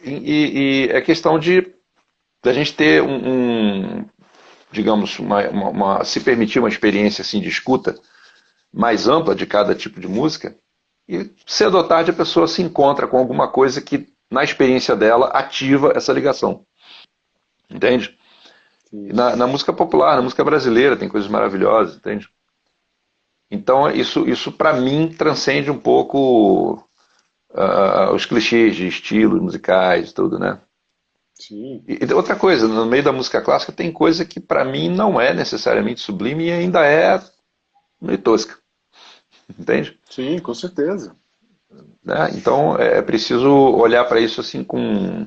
[SPEAKER 2] e é questão de a gente ter digamos, se permitir uma experiência assim de escuta mais ampla de cada tipo de música, e cedo ou tarde a pessoa se encontra com alguma coisa que, na experiência dela, ativa essa ligação. Entende? E
[SPEAKER 1] Sim.
[SPEAKER 2] na música popular, na música brasileira, tem coisas maravilhosas, entende? Então, isso para mim, transcende um pouco os clichês de estilos musicais e tudo, né?
[SPEAKER 1] Sim,
[SPEAKER 2] E outra coisa, no meio da música clássica tem coisa que para mim não é necessariamente sublime e ainda é meio tosca, entende?
[SPEAKER 1] sim, com certeza.
[SPEAKER 2] Né? Então é preciso olhar para isso assim com,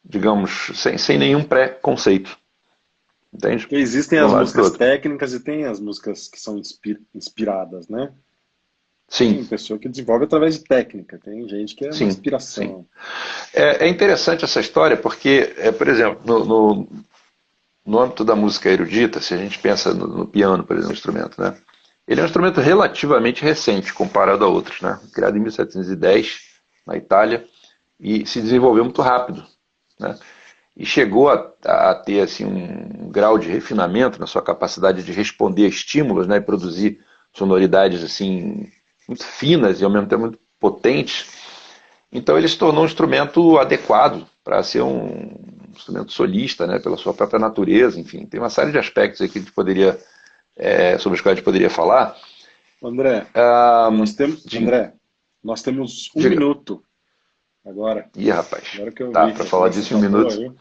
[SPEAKER 2] digamos, sem nenhum preconceito, entende?
[SPEAKER 1] Porque existem
[SPEAKER 2] De um
[SPEAKER 1] as
[SPEAKER 2] lado para o
[SPEAKER 1] músicas
[SPEAKER 2] outro.
[SPEAKER 1] técnicas e tem as músicas que são inspiradas, né?
[SPEAKER 2] Sim,
[SPEAKER 1] Tem pessoa que desenvolve através de técnica, tem gente que é uma
[SPEAKER 2] sim, sim.
[SPEAKER 1] inspiração.
[SPEAKER 2] É interessante essa história porque, por exemplo, no âmbito da música erudita, se a gente pensa no piano, por exemplo, um instrumento, né? Ele é um instrumento relativamente recente comparado a outros, né? Criado em 1710 na Itália e se desenvolveu muito rápido, né? E chegou a ter assim um grau de refinamento na sua capacidade de responder a estímulos, né? E produzir sonoridades assim muito finas e ao mesmo tempo muito potentes. Então ele se tornou um instrumento adequado para ser um instrumento solista, né, pela sua própria natureza, enfim, tem uma série de aspectos aí que a gente poderia, sobre os quais a gente poderia falar.
[SPEAKER 1] André,
[SPEAKER 2] Diga,
[SPEAKER 1] André, nós temos um
[SPEAKER 2] diga.
[SPEAKER 1] minuto agora.
[SPEAKER 2] Ih, rapaz,
[SPEAKER 1] Agora que eu
[SPEAKER 2] tá,
[SPEAKER 1] vi
[SPEAKER 2] para
[SPEAKER 1] que a
[SPEAKER 2] falar
[SPEAKER 1] conversa
[SPEAKER 2] disso em um
[SPEAKER 1] tá boa,
[SPEAKER 2] minuto.
[SPEAKER 1] viu?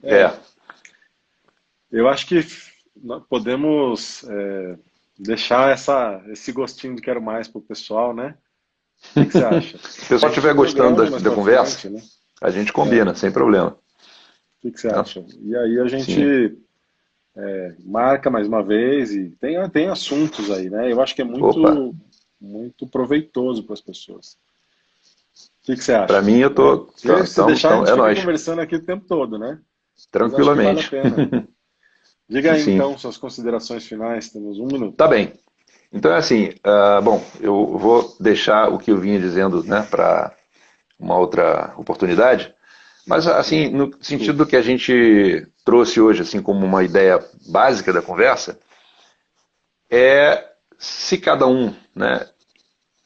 [SPEAKER 2] É,
[SPEAKER 1] É, eu acho que nós podemos deixar esse gostinho de quero mais pro pessoal, né? O que você acha?
[SPEAKER 2] se o
[SPEAKER 1] A
[SPEAKER 2] pessoal
[SPEAKER 1] gente
[SPEAKER 2] estiver gostando
[SPEAKER 1] programa
[SPEAKER 2] da,
[SPEAKER 1] mais
[SPEAKER 2] da
[SPEAKER 1] pra
[SPEAKER 2] conversa,
[SPEAKER 1] frente, né?
[SPEAKER 2] a gente
[SPEAKER 1] É,
[SPEAKER 2] combina, sem problema.
[SPEAKER 1] o que você
[SPEAKER 2] Né?
[SPEAKER 1] acha? E aí a
[SPEAKER 2] Sim.
[SPEAKER 1] gente marca mais uma vez e tem assuntos aí, né? Eu acho que é
[SPEAKER 2] Opa,
[SPEAKER 1] muito proveitoso para as pessoas. O que você
[SPEAKER 2] para
[SPEAKER 1] acha?
[SPEAKER 2] mim eu
[SPEAKER 1] Né?
[SPEAKER 2] tô,
[SPEAKER 1] Se deixar, a gente
[SPEAKER 2] é
[SPEAKER 1] fica
[SPEAKER 2] nós,
[SPEAKER 1] conversando aqui o tempo todo, né? Mas acho que vale a
[SPEAKER 2] tranquilamente.
[SPEAKER 1] pena. Diga aí
[SPEAKER 2] Sim,
[SPEAKER 1] então suas considerações finais, temos um minuto.
[SPEAKER 2] tá bem. Então é assim, bom, eu vou deixar o que eu vinha dizendo, né, para uma outra oportunidade, mas assim, no sentido
[SPEAKER 1] Desculpa.
[SPEAKER 2] do que a gente trouxe hoje, assim, como uma ideia básica da conversa, é se cada um, né,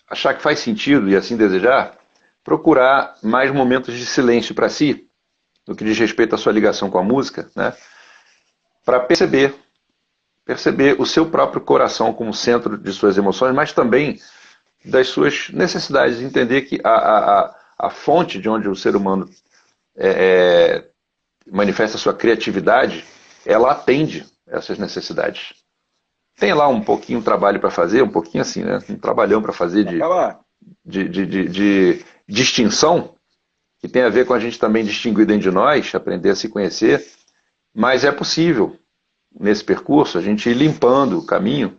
[SPEAKER 2] achar que faz sentido e assim desejar, procurar mais momentos de silêncio para si, no que diz respeito à sua ligação com a música, né, para perceber o seu próprio coração como centro de suas emoções, mas também das suas necessidades, entender que a fonte de onde o ser humano manifesta a sua criatividade, ela atende essas necessidades. Tem lá um pouquinho de trabalho para fazer, um pouquinho assim, né? Um trabalhão para fazer
[SPEAKER 1] Vai acabar.
[SPEAKER 2] de distinção, que tem a ver com a gente também distinguir dentro de nós, aprender a se conhecer, mas é possível, nesse percurso, a gente ir limpando o caminho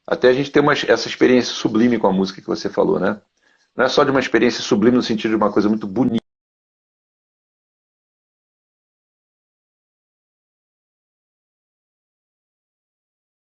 [SPEAKER 2] até a gente ter essa experiência sublime com a música que você falou, né? Não é só de uma experiência sublime no sentido de uma coisa muito bonita,